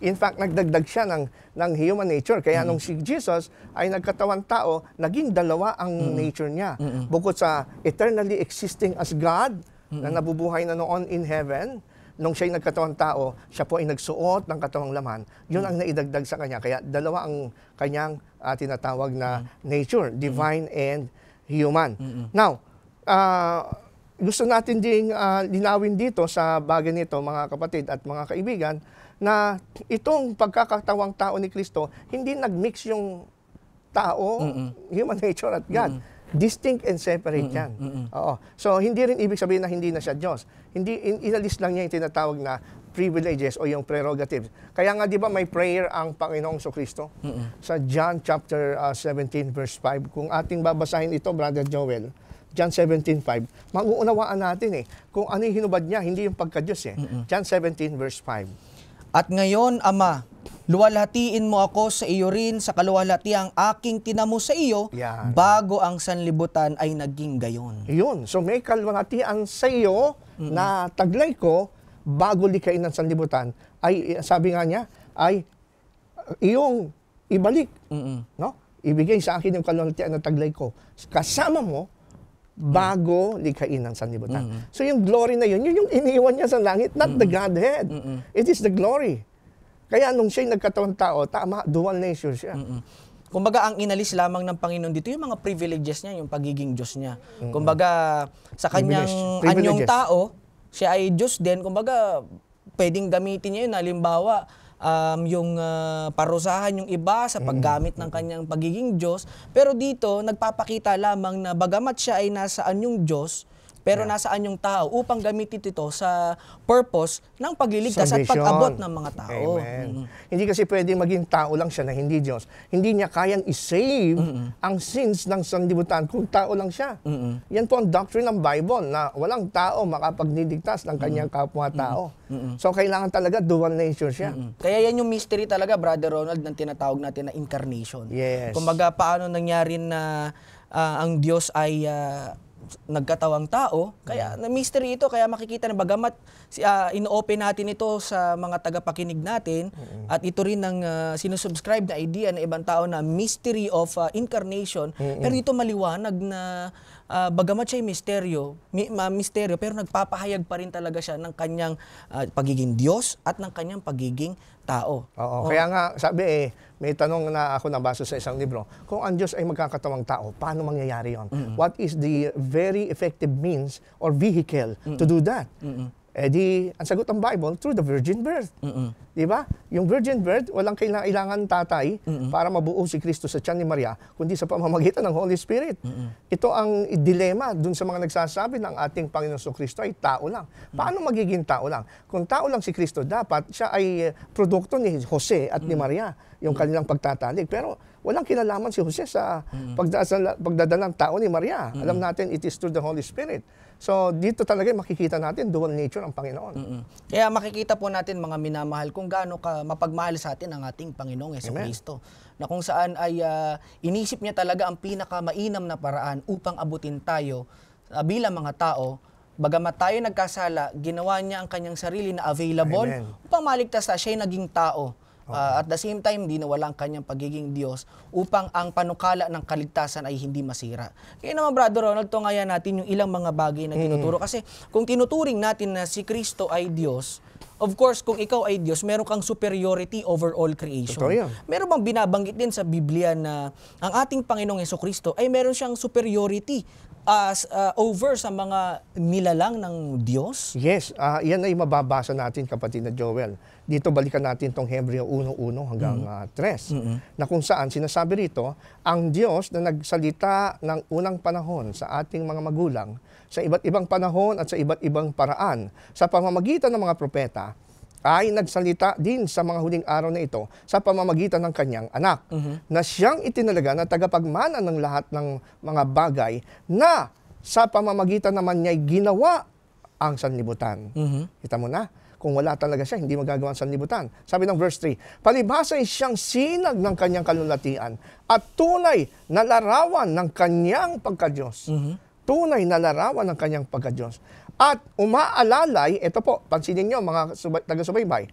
In fact, nagdagdag siya ng human nature. Kaya nung si Jesus ay nagkatawan tao, naging dalawa ang nature niya. Bukod sa eternally existing as God, na nabubuhay na noon in heaven, nung siya'y nagkatawang tao, siya po ay nagsuot ng katawang laman. Yun ang naidagdag sa kanya. Kaya dalawa ang kanyang tinatawag na nature, divine and human. Now, gusto natin ding linawin dito sa bagay nito, mga kapatid at mga kaibigan, na itong pagkakatawang tao ni Kristo, hindi nagmix yung tao, human nature at God. Distinct and separate yan. So, hindi rin ibig sabihin na hindi na siya Diyos. Hindi, inalis lang niya yung tinatawag na privileges o yung prerogatives. Kaya nga di ba may prayer ang Panginoong Kristo? Sa John chapter 17 verse 5, kung ating babasahin ito, Brother Joel, John 17:5, mauunawaan natin kung ano yung hinubad niya, hindi yung pagka-Diyos John 17 verse 5. At ngayon, Ama, luwalhatiin mo ako sa iyo rin sa kaluwalhatiang aking tinamo sa iyo Yan. bago ang sanlibutan ay naging gayon. Yun. So may kaluwalhatian sa iyo na taglay ko bago likhain ng sanlibutan ay, sabi nga niya, ay iyong ibalik. No? Ibigay sa akin yung kaluwalhatian na taglay ko. Kasama mo bago likhain ng sanlibutan. So yung glory na yun yung iniwan niya sa langit, not the Godhead. It is the glory. Kaya nung siya'y nagkatawang tao, tama, dual nature siya. Kumbaga, ang inalis lamang ng Panginoon dito, yung mga privileges niya, yung pagiging Diyos niya. Kumbaga, sa kanyang anyong tao, siya ay Diyos din. Kumbaga, pwedeng gamitin niya yun. Halimbawa, yung parusahan yung iba sa paggamit ng kanyang pagiging Diyos. Pero dito, nagpapakita lamang na bagamat siya ay nasa anyong Diyos, pero nasaan yung tao upang gamitin ito sa purpose ng pagliligtas at pag-abot ng mga tao. Amen. Hindi kasi pwedeng maging tao lang siya na hindi Diyos. Hindi niya kayang i-save ang sins ng sanlibutan kung tao lang siya. Yan po ang doctrine ng Bible na walang tao makapagniligtas ng kanyang kapwa-tao. So kailangan talaga dual nature siya. Kaya yan yung mystery talaga, Brother Ronald, ng tinatawag natin na incarnation. Yes. Kumbaga, paano nangyari na ang Diyos ay nagkatawang tao, kaya na mystery ito, kaya makikita na bagamat ino-open natin ito sa mga tagapakinig natin at ito rin ng sinusubscribe na idea ng ibang tao na mystery of incarnation, pero ito maliwanag na bagamat siya misteryo pero nagpapahayag pa rin talaga siya ng kanyang pagiging Diyos at ng kanyang pagiging tao. Oo. Kaya nga, sabi may tanong na ako nabasa sa isang libro, kung ang Diyos ay magkakatawang tao, paano mangyayari yon? What is the very effective means or vehicle to do that? Ang sagot ng Bible, through the virgin birth. Di ba? Yung virgin birth, walang kailangan tatay para mabuo si Kristo sa tiyan ni Maria, kundi sa pamamagitan ng Holy Spirit. Ito ang dilema dun sa mga nagsasabi ng ating Panginoon Kristo ay tao lang. Paano magiging tao lang? Kung tao lang si Kristo, dapat siya ay produkto ni Jose at ni Maria, yung kanilang pagtatalig. Pero walang kinalaman si Jose sa pagdadalang tao ni Maria. Alam natin, it is through the Holy Spirit. So, dito talaga makikita natin dual nature ng Panginoon. Kaya makikita po natin, mga minamahal, kung gaano ka mapagmahal sa atin ang ating Panginoong Jesucristo. Na kung saan ay inisip niya talaga ang pinakamainam na paraan upang abutin tayo bilang mga tao. Bagamat tayo nagkasala, ginawa niya ang kanyang sarili na available upang maligtas na siya ay naging tao. At the same time, di nawala ang kanyang pagiging Diyos upang ang panukala ng kaligtasan ay hindi masira. Kaya naman, Brother Ronald, tungayan natin yung ilang mga bagay na tinuturo. Kasi kung tinuturing natin na si Kristo ay Diyos, of course, kung ikaw ay Diyos, meron kang superiority over all creation. Meron bang binabanggit din sa Biblia na ang ating Panginoong Jesucristo ay meron siyang superiority over sa mga nilalang ng Diyos? Yes, yan ay mababasa natin, kapatid na Joel. Dito balikan natin tong Hebreo 1:1 hanggang 3, na kung saan sinasabi rito, ang Diyos na nagsalita ng unang panahon sa ating mga magulang, sa iba't ibang panahon at sa iba't ibang paraan, sa pamamagitan ng mga propeta, ay nagsalita din sa mga huling araw na ito sa pamamagitan ng kanyang anak, na siyang itinalaga na tagapagmana ng lahat ng mga bagay na sa pamamagitan naman niya'y ginawa ang sanlibutan. Kita mo na, kung wala talaga siya, hindi magagawa ang sanlibutan. Sabi ng verse 3, palibhasa ay siyang sinag ng kanyang kalulatian at tunay na larawan ng kanyang pagka-Diyos. Tunay na larawan ng kanyang pagka-Diyos. At umaalalay, ito po, pansinin nyo mga taga-subaybay,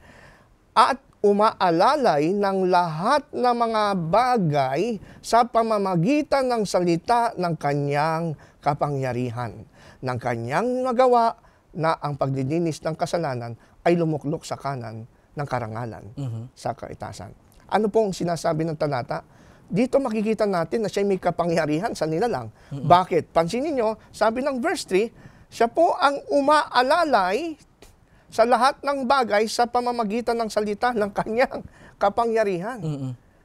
at umaalalay ng lahat ng mga bagay sa pamamagitan ng salita ng kanyang kapangyarihan, ng kanyang nagawa na ang paglilinis ng kasalanan ay lumuklok sa kanan ng karangalan sa kaitasan. Ano pong sinasabi ng talata? Dito makikita natin na siya may kapangyarihan sa nilalang. Bakit? Pansinin nyo, sabi ng verse 3, siya po ang umaalalay sa lahat ng bagay sa pamamagitan ng salita ng kanyang kapangyarihan.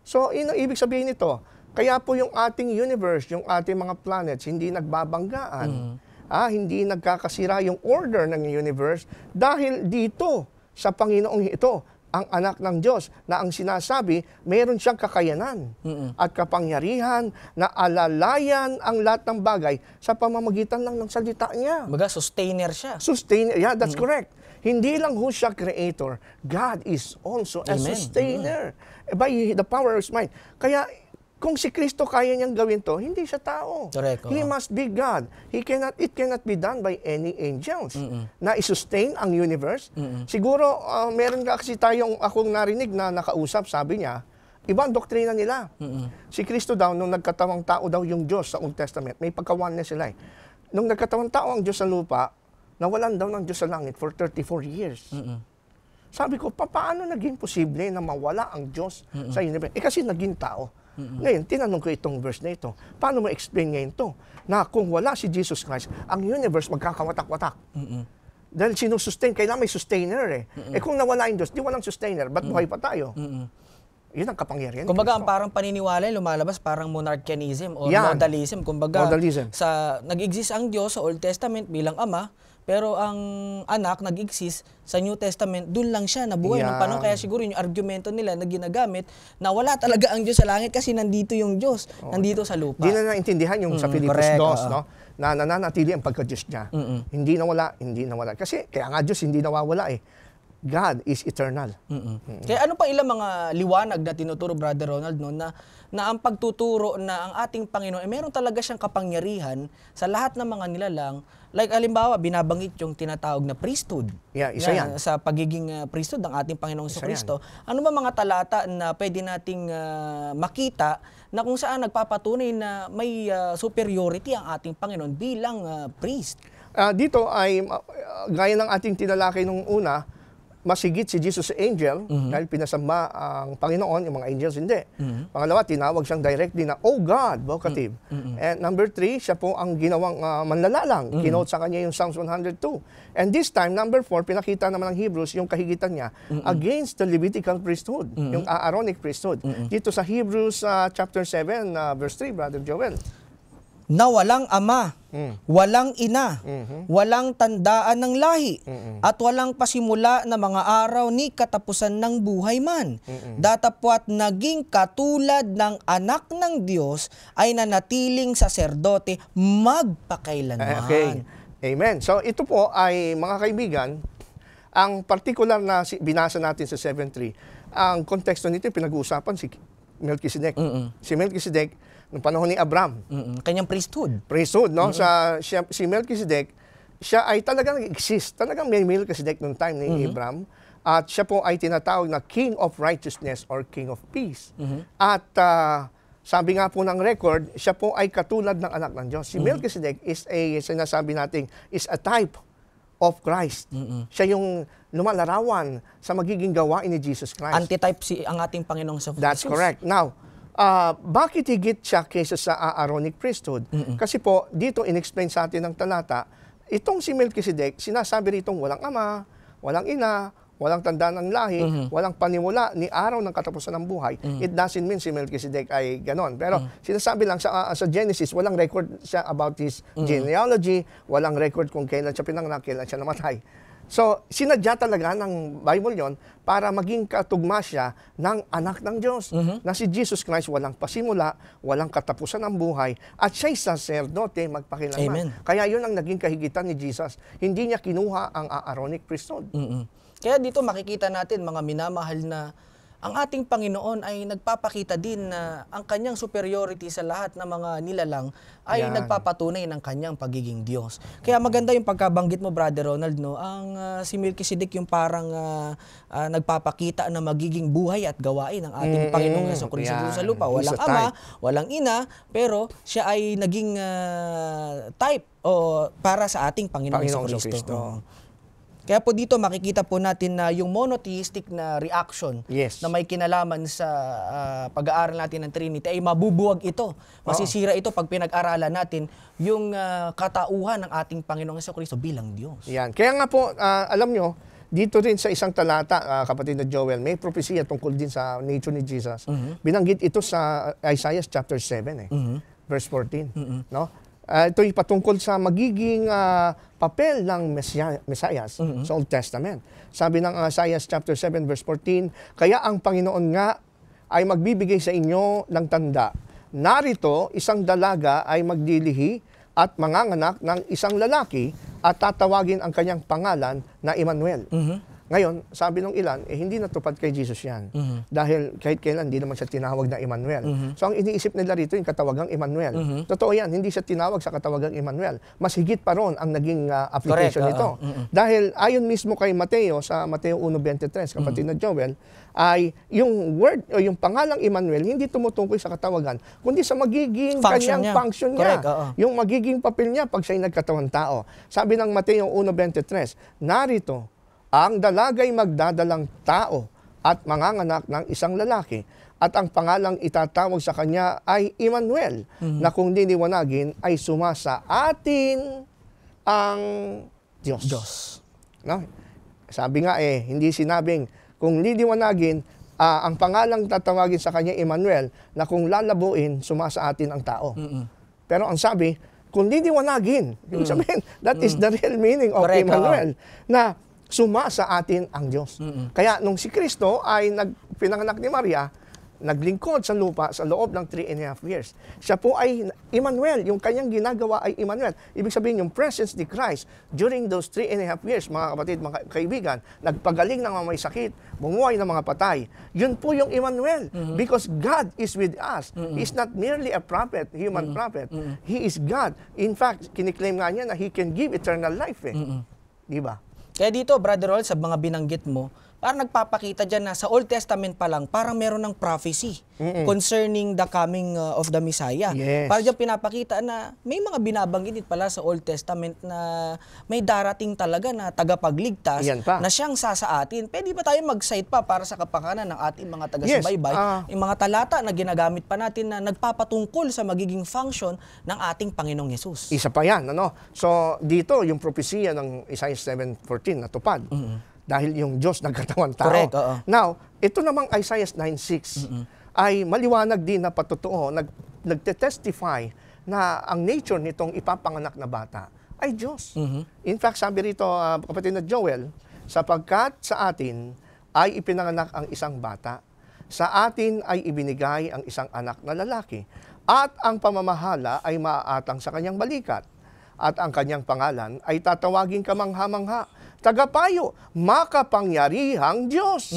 So, ibig sabihin nito, kaya po yung ating universe, yung ating mga planets, hindi nagbabanggaan. Hindi nagkakasira yung order ng universe dahil dito sa Panginoong ito, ang anak ng Diyos, na ang sinasabi, meron siyang kakayanan at kapangyarihan na alalayan ang lahat ng bagay sa pamamagitan lang ng salita niya. Baga, sustainer siya. Sustainer, yeah, that's correct. Hindi lang ho siya creator, God is also a Amen. sustainer. By the power of His mind. Kaya, kung si Kristo kaya niyang gawin to, hindi siya tao. Correct, He must be God. It cannot be done by any angels na i-sustain ang universe. Siguro, meron kasi akong narinig na nakausap, sabi niya, iba ang doktrina nila. Si Kristo daw, nung nagkatawang tao daw yung Diyos sa Old Testament, may pagka-oneness sila eh. Nung nagkatawang tao ang Diyos sa lupa, nawalan daw ng Diyos sa langit for 34 years. Sabi ko, paano naging posible na mawala ang Diyos sa universe? Kasi naging tao. Ngayon, tinanong ko itong verse na ito. Paano mo explain ngayon to? Na kung wala si Jesus Christ, ang universe magkakawatak-watak. Dahil sinusustain, kailangan may sustainer eh. Eh kung nawala yung Diyos, di walang sustainer, ba't buhay pa tayo? Yun ang kapangyarihan. Kumbaga, ang parang paniniwala lumalabas parang monarchianism or Yan. modalism. Kumbaga, Modalism. nag-exist ang Diyos sa Old Testament bilang Ama, pero ang anak nag-exist sa New Testament, dun lang siya nabuhay ng Yan. panahon. Kaya siguro yung argumento nila na ginagamit na wala talaga ang Diyos sa langit kasi nandito yung Diyos, nandito sa lupa. Di na naintindihan yung sa Filipos correct, 2, no? Na nananatili ang pagka-Diyos niya. Hindi nawala. Kasi kaya nga Diyos hindi nawawala eh. God is eternal. Kaya ano pa ilang mga liwanag na tinuturo, Brother Ronald, no, na ang pagtuturo na ang ating Panginoon, meron talaga siyang kapangyarihan sa lahat ng mga nilalang. Like, halimbawa, binabanggit yung tinatawag na priesthood. Yeah, isa yan. Sa pagiging priesthood ng ating Panginoong Isa Kristo. Ano ba mga talata na pwede nating makita na kung saan nagpapatunay na may superiority ang ating Panginoon bilang priest? Dito ay, gaya ng ating tinalakay nung una, masigit si Jesus sa angel dahil pinasamba ang Panginoon, yung mga angels hindi. Pangalawa, tinawag siyang directly na, Oh God, vocative. And number 3, siya po ang ginawang manlalalang. Kinote sa kanya yung Psalms 102. And this time, number 4, pinakita naman ng Hebrews yung kahigitan niya against the Levitical priesthood, yung Aaronic priesthood. Dito sa Hebrews chapter 7, verse 3, Brother Joel. Na walang ama, walang ina, walang tandaan ng lahi, at walang pasimula na mga araw ni katapusan ng buhay man. Datapwat naging katulad ng anak ng Diyos ay nanatiling saserdote magpakailanman. Okay. Amen. So ito po ay, mga kaibigan, ang particular na binasa natin sa 7.3, ang konteksto nito pinag-uusapan si Melchizedek. Si Melchizedek, noong panahon ni Abraham. Kanyang priesthood. Priesthood, no? Si Melchizedek, siya ay talagang exist. Talagang may Melchizedek noong time ni Abraham. At siya po ay tinatawag na King of Righteousness or King of Peace. At sabi nga po ng record, siya po ay katulad ng anak ng Diyos. Si Melchizedek is sinasabi natin, is a type of Christ. Siya yung lumalarawan sa magiging gawain ni Jesus Christ. Antitype ang ating Panginoong Jesus. That's correct. Now, bakit higit siya kaysa sa Aaronic priesthood? Kasi po, dito in-explain sa atin ng talata, itong si Melchizedek, sinasabi ritong walang ama, walang ina, walang tanda ng lahi, walang panimula ni araw ng katapusan ng buhay. It doesn't mean si Melchizedek ay ganon. Pero sinasabi lang sa Genesis, walang record siya about his genealogy, walang record kung kailan siya pinanganak, kailan siya namatay. So, sinadya talaga ng Bible yon para maging katugma siya ng anak ng Diyos. Na si Jesus Christ walang pasimula, walang katapusan ng buhay, at siya'y saserdote magpakilanman. Amen. Kaya yun ang naging kahigitan ni Jesus. Hindi niya kinuha ang Aaronic priesthood. Kaya dito makikita natin, mga minamahal, na ang ating Panginoon ay nagpapakita din na ang kanyang superiority sa lahat ng mga nilalang ay Yan. nagpapatunay ng kanyang pagiging Diyos. Kaya maganda yung pagkabanggit mo, Brother Ronald, no? Ang si Melchizedek yung parang nagpapakita na magiging buhay at gawain ng ating Panginoong Jesucristo Yan. sa lupa. He's Walang a ama, type. walang ina, pero siya ay naging type o para sa ating Panginoong Jesucristo. Jesucristo. Kaya po dito makikita po natin na yung monotheistic na reaction Yes. na may kinalaman sa pag-aaral natin ng Trinity ay mabubuwag ito. Masisira ito pag pinag-aralan natin yung katauhan ng ating Panginoong Jesucristo bilang Diyos. Yan. Kaya nga po, alam nyo, dito rin sa isang talata, kapatid na Joel, may propesya tungkol din sa nature ni Jesus. Binanggit ito sa Isaiah chapter 7, verse 14. No? Ito'y patungkol sa magiging papel ng Mesiyas sa Old Testament. Sabi ng Isaiah chapter 7 verse 14, kaya ang Panginoon nga ay magbibigay sa inyo ng tanda. Narito, isang dalaga ay magdilihi at manganganak ng isang lalaki at tatawagin ang kanyang pangalan na Emmanuel. Ngayon, sabi ng ilan, hindi natupad kay Jesus yan. Dahil kahit kailan, hindi naman siya tinawag na Emmanuel. So, ang iniisip nila rito, yung katawagang Emmanuel. Totoo yan, hindi siya tinawag sa katawagang Emmanuel. Mas higit pa ron ang naging application nito. Dahil ayon mismo kay Mateo, sa Mateo 1.23, kapatid na Joel, ay yung word o yung pangalang Emmanuel, hindi tumutukoy sa katawagan, kundi sa magiging kanyang function niya. Yung magiging papel niya pag siya'y nagkatawang tao. Sabi ng Mateo 1.23, narito, ang dalagay magdadalang tao at manganganak ng isang lalaki at ang pangalang itatawag sa kanya ay Emmanuel na kung liliwanagin ay sumasa atin ang Diyos. No? Sabi nga hindi sinabing kung liliwanagin ang pangalang tatawagin sa kanya Emmanuel na kung lalabuin sumasa atin ang tao. Pero ang sabi, kung liliwanagin, ibig sabihin, that is the real meaning of Emmanuel, na suma sa atin ang Diyos. Kaya nung si Kristo ay pinanganak ni Maria, naglingkod sa lupa sa loob ng 3.5 years. Siya po ay Emmanuel, yung kanyang ginagawa ay Emmanuel. Ibig sabihin yung presence ni Christ during those 3.5 years, mga kapatid, mga kaibigan, nagpagaling ng mga may sakit, bumuhay ng mga patay. Yun po yung Emmanuel. Because God is with us. He is not merely a prophet, human prophet. He is God. In fact, kiniklaim nga niya na He can give eternal life. Di ba? Kaya dito, Brother Roel, sa mga binanggit mo, parang nagpapakita dyan na sa Old Testament pa lang, parang meron ng prophecy concerning the coming of the Messiah. Parang dyan pinapakita na may mga binabanggit pala sa Old Testament na may darating talaga na tagapagligtas na siyang sasaatin. Pwede ba tayo mag-cite pa para sa kapakanan ng ating mga taga-subaybay? Yung mga talata na ginagamit pa natin na nagpapatungkol sa magiging function ng ating Panginoong Yesus. Isa pa yan. So, dito, yung propesya ng Isaiah 7:14 natupad. Dahil yung Diyos nagkatawang tao. Correct, Now, ito namang Isaiah 9:6 ay maliwanag din na patotoo, nagte-testify na ang nature nitong ipapanganak na bata ay Diyos. In fact, sabi rito, kapatid na Joel, sapagkat sa atin ay ipinanganak ang isang bata, sa atin ay ibinigay ang isang anak na lalaki, at ang pamamahala ay maaatang sa kanyang balikat, at ang kanyang pangalan ay tatawaging kamangha-mangha, tagapayo, makapangyarihang Diyos,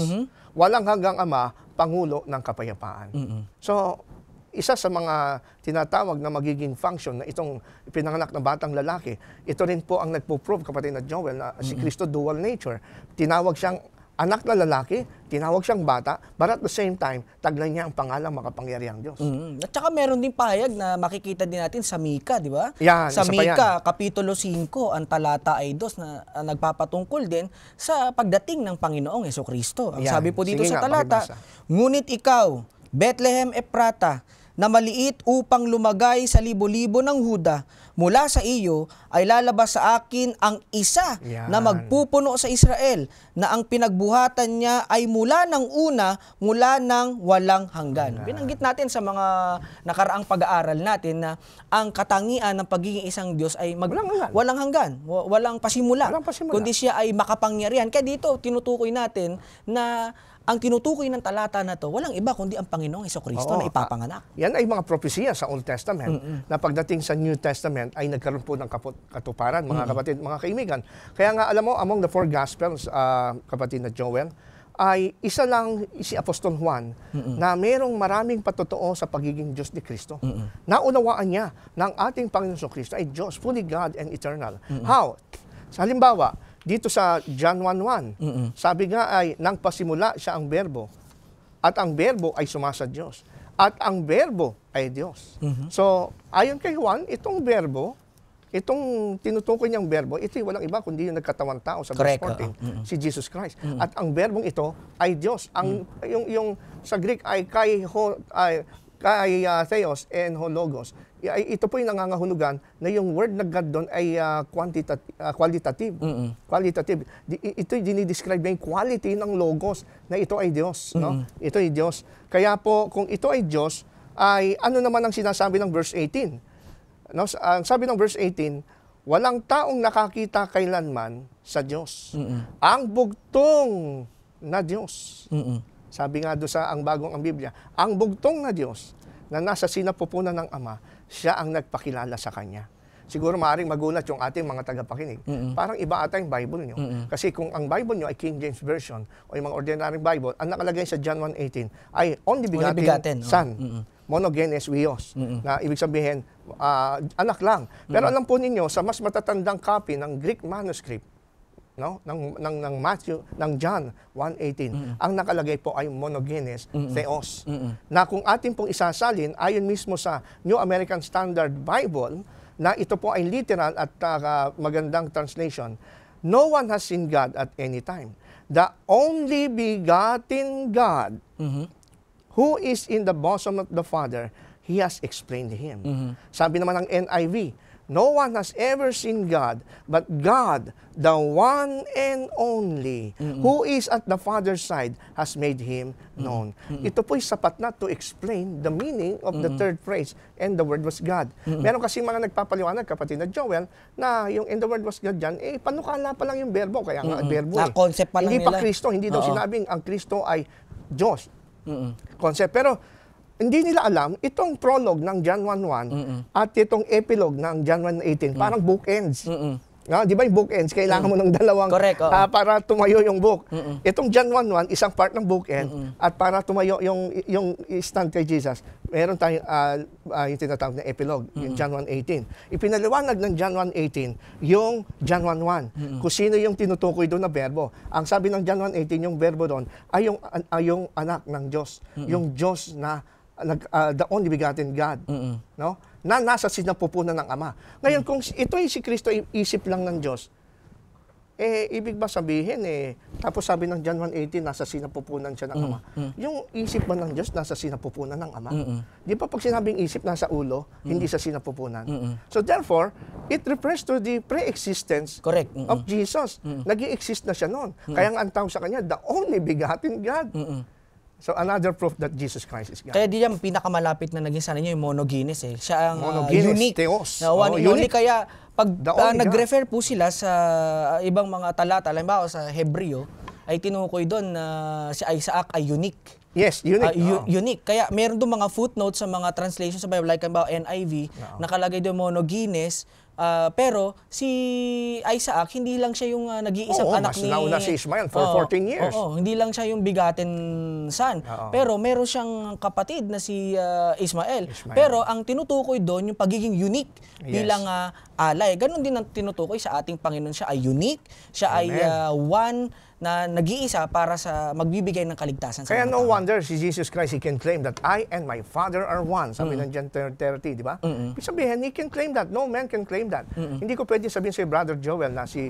walang hanggang Ama, Pangulo ng Kapayapaan. So, isa sa mga tinatawag na magiging function na itong pinanganak na batang lalaki, ito rin po ang nagpo-prove, kapatid na Joel, na si Kristo dual nature. Tinawag siyang anak na lalaki, tinawag siyang bata, but at the same time, taglay niya ang pangalang makapangyarihang Diyos. At saka meron din pahayag na makikita din natin sa Mika, di ba? Sa Mika, Kapitulo 5, ang talata ay 2 na nagpapatungkol din sa pagdating ng Panginoong Hesukristo. Ang sabi po dito sa talata, ngunit ikaw, Bethlehem Ephrata, na maliit upang lumagay sa libo-libo ng Huda, mula sa iyo ay lalabas sa akin ang isa na magpupuno sa Israel, na ang pinagbuhatan niya ay mula ng una, mula ng walang hanggan. Binanggit natin sa mga nakaraang pag-aaral natin na ang katangian ng pagiging isang Diyos ay walang hanggan, walang pasimula, kundi siya ay makapangyarihan. Kaya dito, tinutukoy natin na ang tinutukoy ng talata na to, walang iba kundi ang Panginoong Hesukristo na ipapanganak. Yan ay mga propesya sa Old Testament na pagdating sa New Testament ay nagkaroon po ng katuparan, mga kapatid, mga kaibigan. Kaya nga, alam mo, among the 4 Gospels, kapatid na Joel, ay isa lang si Apostol Juan na merong maraming patotoo sa pagiging Diyos ni Kristo. Naunawaan niya na ang ating Panginoong Hesukristo ay Diyos, fully God and eternal. How? Sa halimbawa, dito sa John 1:1, sabi nga ay, nang pasimula siya ang berbo, at ang berbo ay sumasa Diyos, at ang berbo ay Diyos. So, ayon kay Juan, itong berbo, itong tinutukoy niyang berbo, ito walang iba kundi yung nagkatawang tao sa verse 14, si Jesus Christ. At ang berbong ito ay Diyos. Yung sa Greek ay Theos and Hologos. Ito po yung nangangahulugan na yung word na God doon ay qualitative. Qualitative. Ito yung dinidescribe yung quality ng Logos na ito ay Diyos. No? Ito ay Diyos. Kaya po, kung ito ay Diyos, ay ano naman ang sinasabi ng verse 18? No, sabi ng verse 18, walang taong nakakita kailanman sa Diyos. Ang bugtong na Diyos. Sabi nga doon sa ang bagong ang Biblia, ang bugtong na Diyos na nasa sinapupunan ng Ama, siya ang nagpakilala sa Kanya. Siguro maaaring magulat yung ating mga tagapakinig. Parang iba ata yung Bible nyo. Kasi kung ang Bible nyo ay King James Version o yung mga ordinary Bible, ang nakalagay sa John 1:18 ay only begotten Son. Monogenes Huios. Na ibig sabihin, anak lang. Pero alam po ninyo, sa mas matatandang copy ng Greek manuscript, no, ng Matthew, ng John 1:18, ang nakalagay po ay monogenes theos. Na kung atin pong isasalin, ayon mismo sa New American Standard Bible, na ito po ay literal at magandang translation, no one has seen God at any time. The only begotten God who is in the bosom of the Father, He has explained Him. Sabi naman ng NIV, no one has ever seen God, but God, the one and only, who is at the Father's side, has made Him known. Ito po'y sapat na to explain the meaning of the third phrase, and the Word was God. Meron kasi mga nagpapaliwanag, kapatid na Joel, na yung and the Word was God dyan, panukala pa lang yung verbo, kaya nga verbo concept pa lang hindi nila. pa Kristo, hindi daw sinabing ang Kristo ay Diyos. Concept. Pero hindi nila alam, itong prologue ng John 1:1 at itong epilogue ng John 1:18, parang bookends. Di ba yung bookends? Kailangan mo ng dalawang Correct, para tumayo yung book. Itong John 1:1, isang part ng bookend, at para tumayo yung stand kay Jesus, meron tayong yung tinatawag na epilogue, yung John 1:18. Ipinaliwanag ng John 1:18 yung John 1:1, kung sino yung tinutukoy doon na verbo. Ang sabi ng John 1:18, yung verbo doon ay yung anak ng Diyos, yung Diyos na the only begotten God, no? Na nasa sinapupunan ng Ama. Ngayon, kung ito ay si Kristo, isip lang ng Diyos, ibig ba sabihin, tapos sabi ng John 1:18, nasa sinapupunan siya ng Ama. Yung isip ba ng Diyos, nasa sinapupunan ng Ama? Di ba pag sinabing isip, nasa ulo, hindi sa sinapupunan? So therefore, it refers to the pre-existence of Jesus. Nag-i-exist na siya noon. Kaya nga ang tawag sa Kanya, the only begotten God. So another proof that Jesus Christ is God. Kaya di yan, pinakamalapit na naging sana niya yung monogenes eh. Siya ang Monogenes, unique. theos. One and only. Unique. Kaya pag only nag-refer po sila sa ibang mga talata, halimbawa sa Hebreo, ay tinukoy doon na si Isaac ay unique. Yes, unique. Unique. Kaya meron doon mga footnotes sa mga translations sa Bible, like halimbawa NIV, nakalagay doon monogenes. Pero si Isaac, hindi lang siya yung nag-iisang anak mas ni... nauna si Ishmael for 14 years. Hindi lang siya yung begotten son. Pero meron siyang kapatid na si Ismael. Pero ang tinutukoy doon, yung pagiging unique bilang alay. Ganon din ang tinutukoy sa ating Panginoon. Siya ay unique, siya ay one na nag-iisa para sa magbibigay ng kaligtasan sa Kaya mga no tao. wonder si Jesus Christ, He can claim that I and my Father are one. Sabi ng John 30, di ba? Ibig sabihin, He can claim that. No man can claim that. Hindi ko pwede sabihin si Brother Joel na si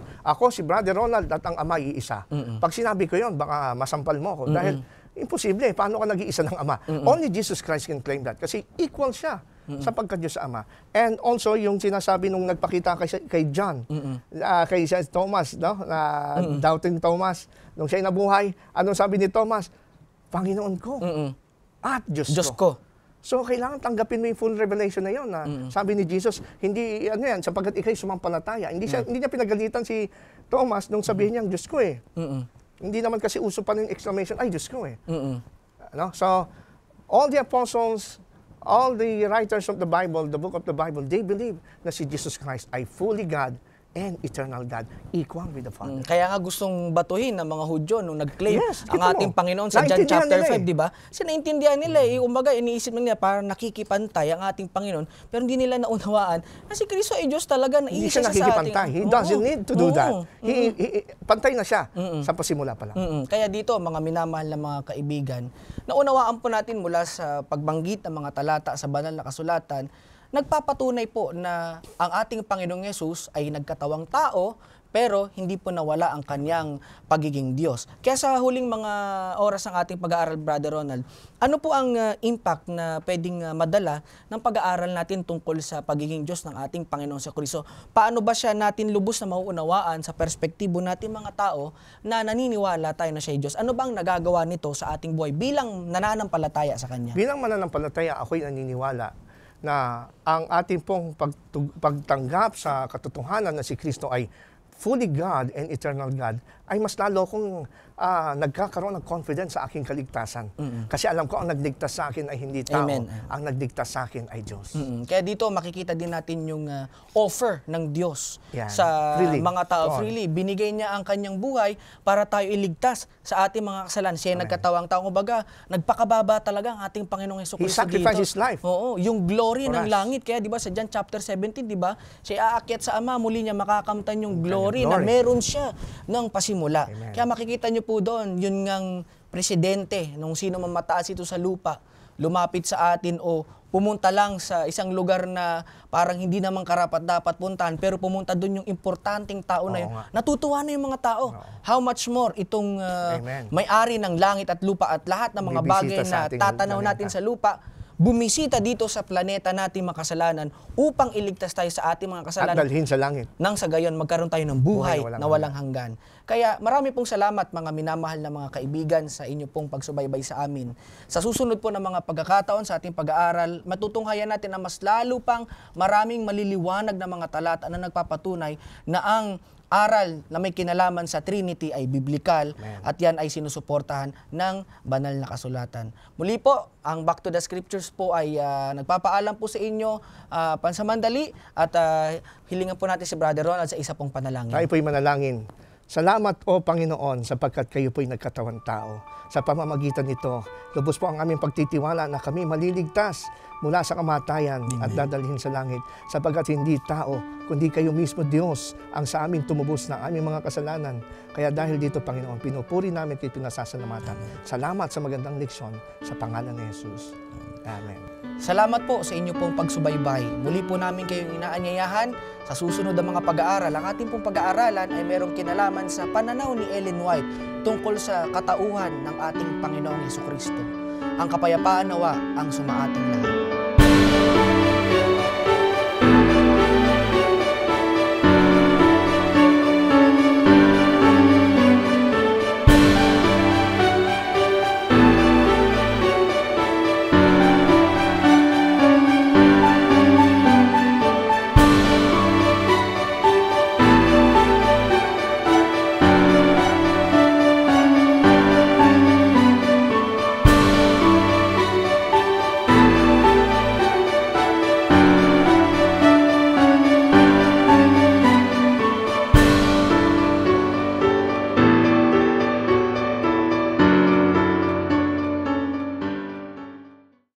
Brother Ronald at ang Ama iisa. Pag sinabi ko yon, baka masampal mo ako. Dahil imposible. Paano ka nag-iisa ng Ama? Only Jesus Christ can claim that. Kasi equal siya sa pagka-Diyos sa Ama. And also, yung sinasabi nung nagpakita kay John, kay Thomas, no? Doubting Thomas, nung siya'y nabuhay, anong sabi ni Thomas? Panginoon ko at Diyos ko. So, kailangan tanggapin mo yung full revelation na yun. Sabi ni Jesus, hindi, sapagkat ikay sumampalataya. Hindi niya pinagalitan si Thomas nung sabihin niyang Diyos ko eh. Hindi naman kasi uso pa ng exclamation, ay Diyos ko eh. No? So, all the apostles, all the writers of the Bible, the book of the Bible, they believe na si Jesus Christ ay fully God and eternal God, equal with the Father. Kaya nga gustong batuhin ng mga Hudyo nung nag-claim Yes, ang kita ating mo. Panginoon sa John Naintindihan chapter nila 5, di ba? Kasi naintindihan nila Umbaga, iniisip nila parang nakikipantay ang ating Panginoon, pero hindi nila naunawaan na si Kristo ay Diyos talaga na Hindi iisa siya sa ating. nakikipantay. He doesn't need to do that. Pantay na siya sa pasimula pa lang. Kaya dito, mga minamahal na mga kaibigan, naunawaan po natin mula sa pagbanggit ng mga talata sa banal na kasulatan, nagpapatunay po na ang ating Panginoong Yesus ay nagkatawang tao, pero hindi po nawala ang kanyang pagiging Diyos. Kaya sa huling mga oras ng ating pag-aaral, Brother Ronald, ano po ang impact na pwedeng madala ng pag-aaral natin tungkol sa pagiging Diyos ng ating Panginoon sa Kristo? Paano ba siya natin lubos na mauunawaan sa perspektibo natin mga tao na naniniwala tayo na siya ay Diyos? Ano bang nagagawa nito sa ating buhay bilang nananampalataya sa Kanya? Bilang mananampalataya, ako'y naniniwala na ang ating pong pagtanggap sa katotohanan na si Kristo ay fully God and eternal God, ay mas lalo kong nagkakaroon ng confidence sa aking kaligtasan. Kasi alam ko ang nagligtas sa akin ay hindi tao. Amen. Ang nagligtas sa akin ay Diyos. Kaya dito makikita din natin yung offer ng Diyos Yan. sa Freely. mga tao. Go on. Freely. Binigay niya ang kanyang buhay para tayo iligtas sa ating mga kasalanan. Siya ay nagkatawang tao. Kumbaga, nagpakababa talaga ang ating Panginoong He Hesukristo sacrificed dito. His life. Oo, yung glory For ng us. langit. Kaya di ba sa John chapter 17, di ba? Siya aakyat sa Ama, muli niya makakamtan yung glory na glory. meron siya ng pasimula. Amen. Kaya makikita niyo po doon, yun ngang presidente, nung sino man mataas ito sa lupa, lumapit sa atin o pumunta lang sa isang lugar na parang hindi naman karapat dapat puntahan, pero pumunta doon yung importanteng tao na yun. nga. Natutuwa na yung mga tao. How much more itong Amen. may-ari ng langit at lupa at lahat ng mga Bibisita bagay sa na ating tatanaw planeta. natin sa lupa, bumisita dito sa planeta nating makasalanan upang iligtas tayo sa ating mga At kasalanan dalhin sa langit. nang sa gayon magkaroon tayo ng buhay Buhay na walang hanggan. Kaya marami pong salamat mga minamahal na mga kaibigan sa inyo pong pagsubaybay sa amin. Sa susunod po ng mga pagkakataon sa ating pag-aaral, matutunghayan natin na mas lalo pang maraming maliliwanag na mga talata na nagpapatunay na ang aral na may kinalaman sa Trinity ay biblikal at yan ay sinusuportahan ng banal na kasulatan. Muli po, ang Back to the Scriptures po ay nagpapaalam po sa inyo pansamandali at hilingan po natin si Brother Ronald sa isa pong panalangin. Tayo po'y manalangin. Salamat o Panginoon sapagkat kayo po'y nagkatawang tao. Sa pamamagitan nito, lubos po ang aming pagtitiwala na kami maliligtas mula sa kamatayan at dadalhin sa langit sapagkat hindi tao, kundi kayo mismo Diyos ang sa amin tumubos na aming mga kasalanan. Kaya dahil dito, Panginoon, pinupuri namin at pinasasalamatan. Salamat sa magandang leksyon sa pangalan ni Jesus. Amen. Salamat po sa inyo pong pagsubaybay. Muli po namin kayong inaanyayahan sa susunod na mga pag-aaral. Ang ating pong pag-aaralan ay merong kinalaman sa pananaw ni Ellen White tungkol sa katauhan ng ating Panginoong Hesukristo. Ang kapayapaan nawa ang sumaating lahat.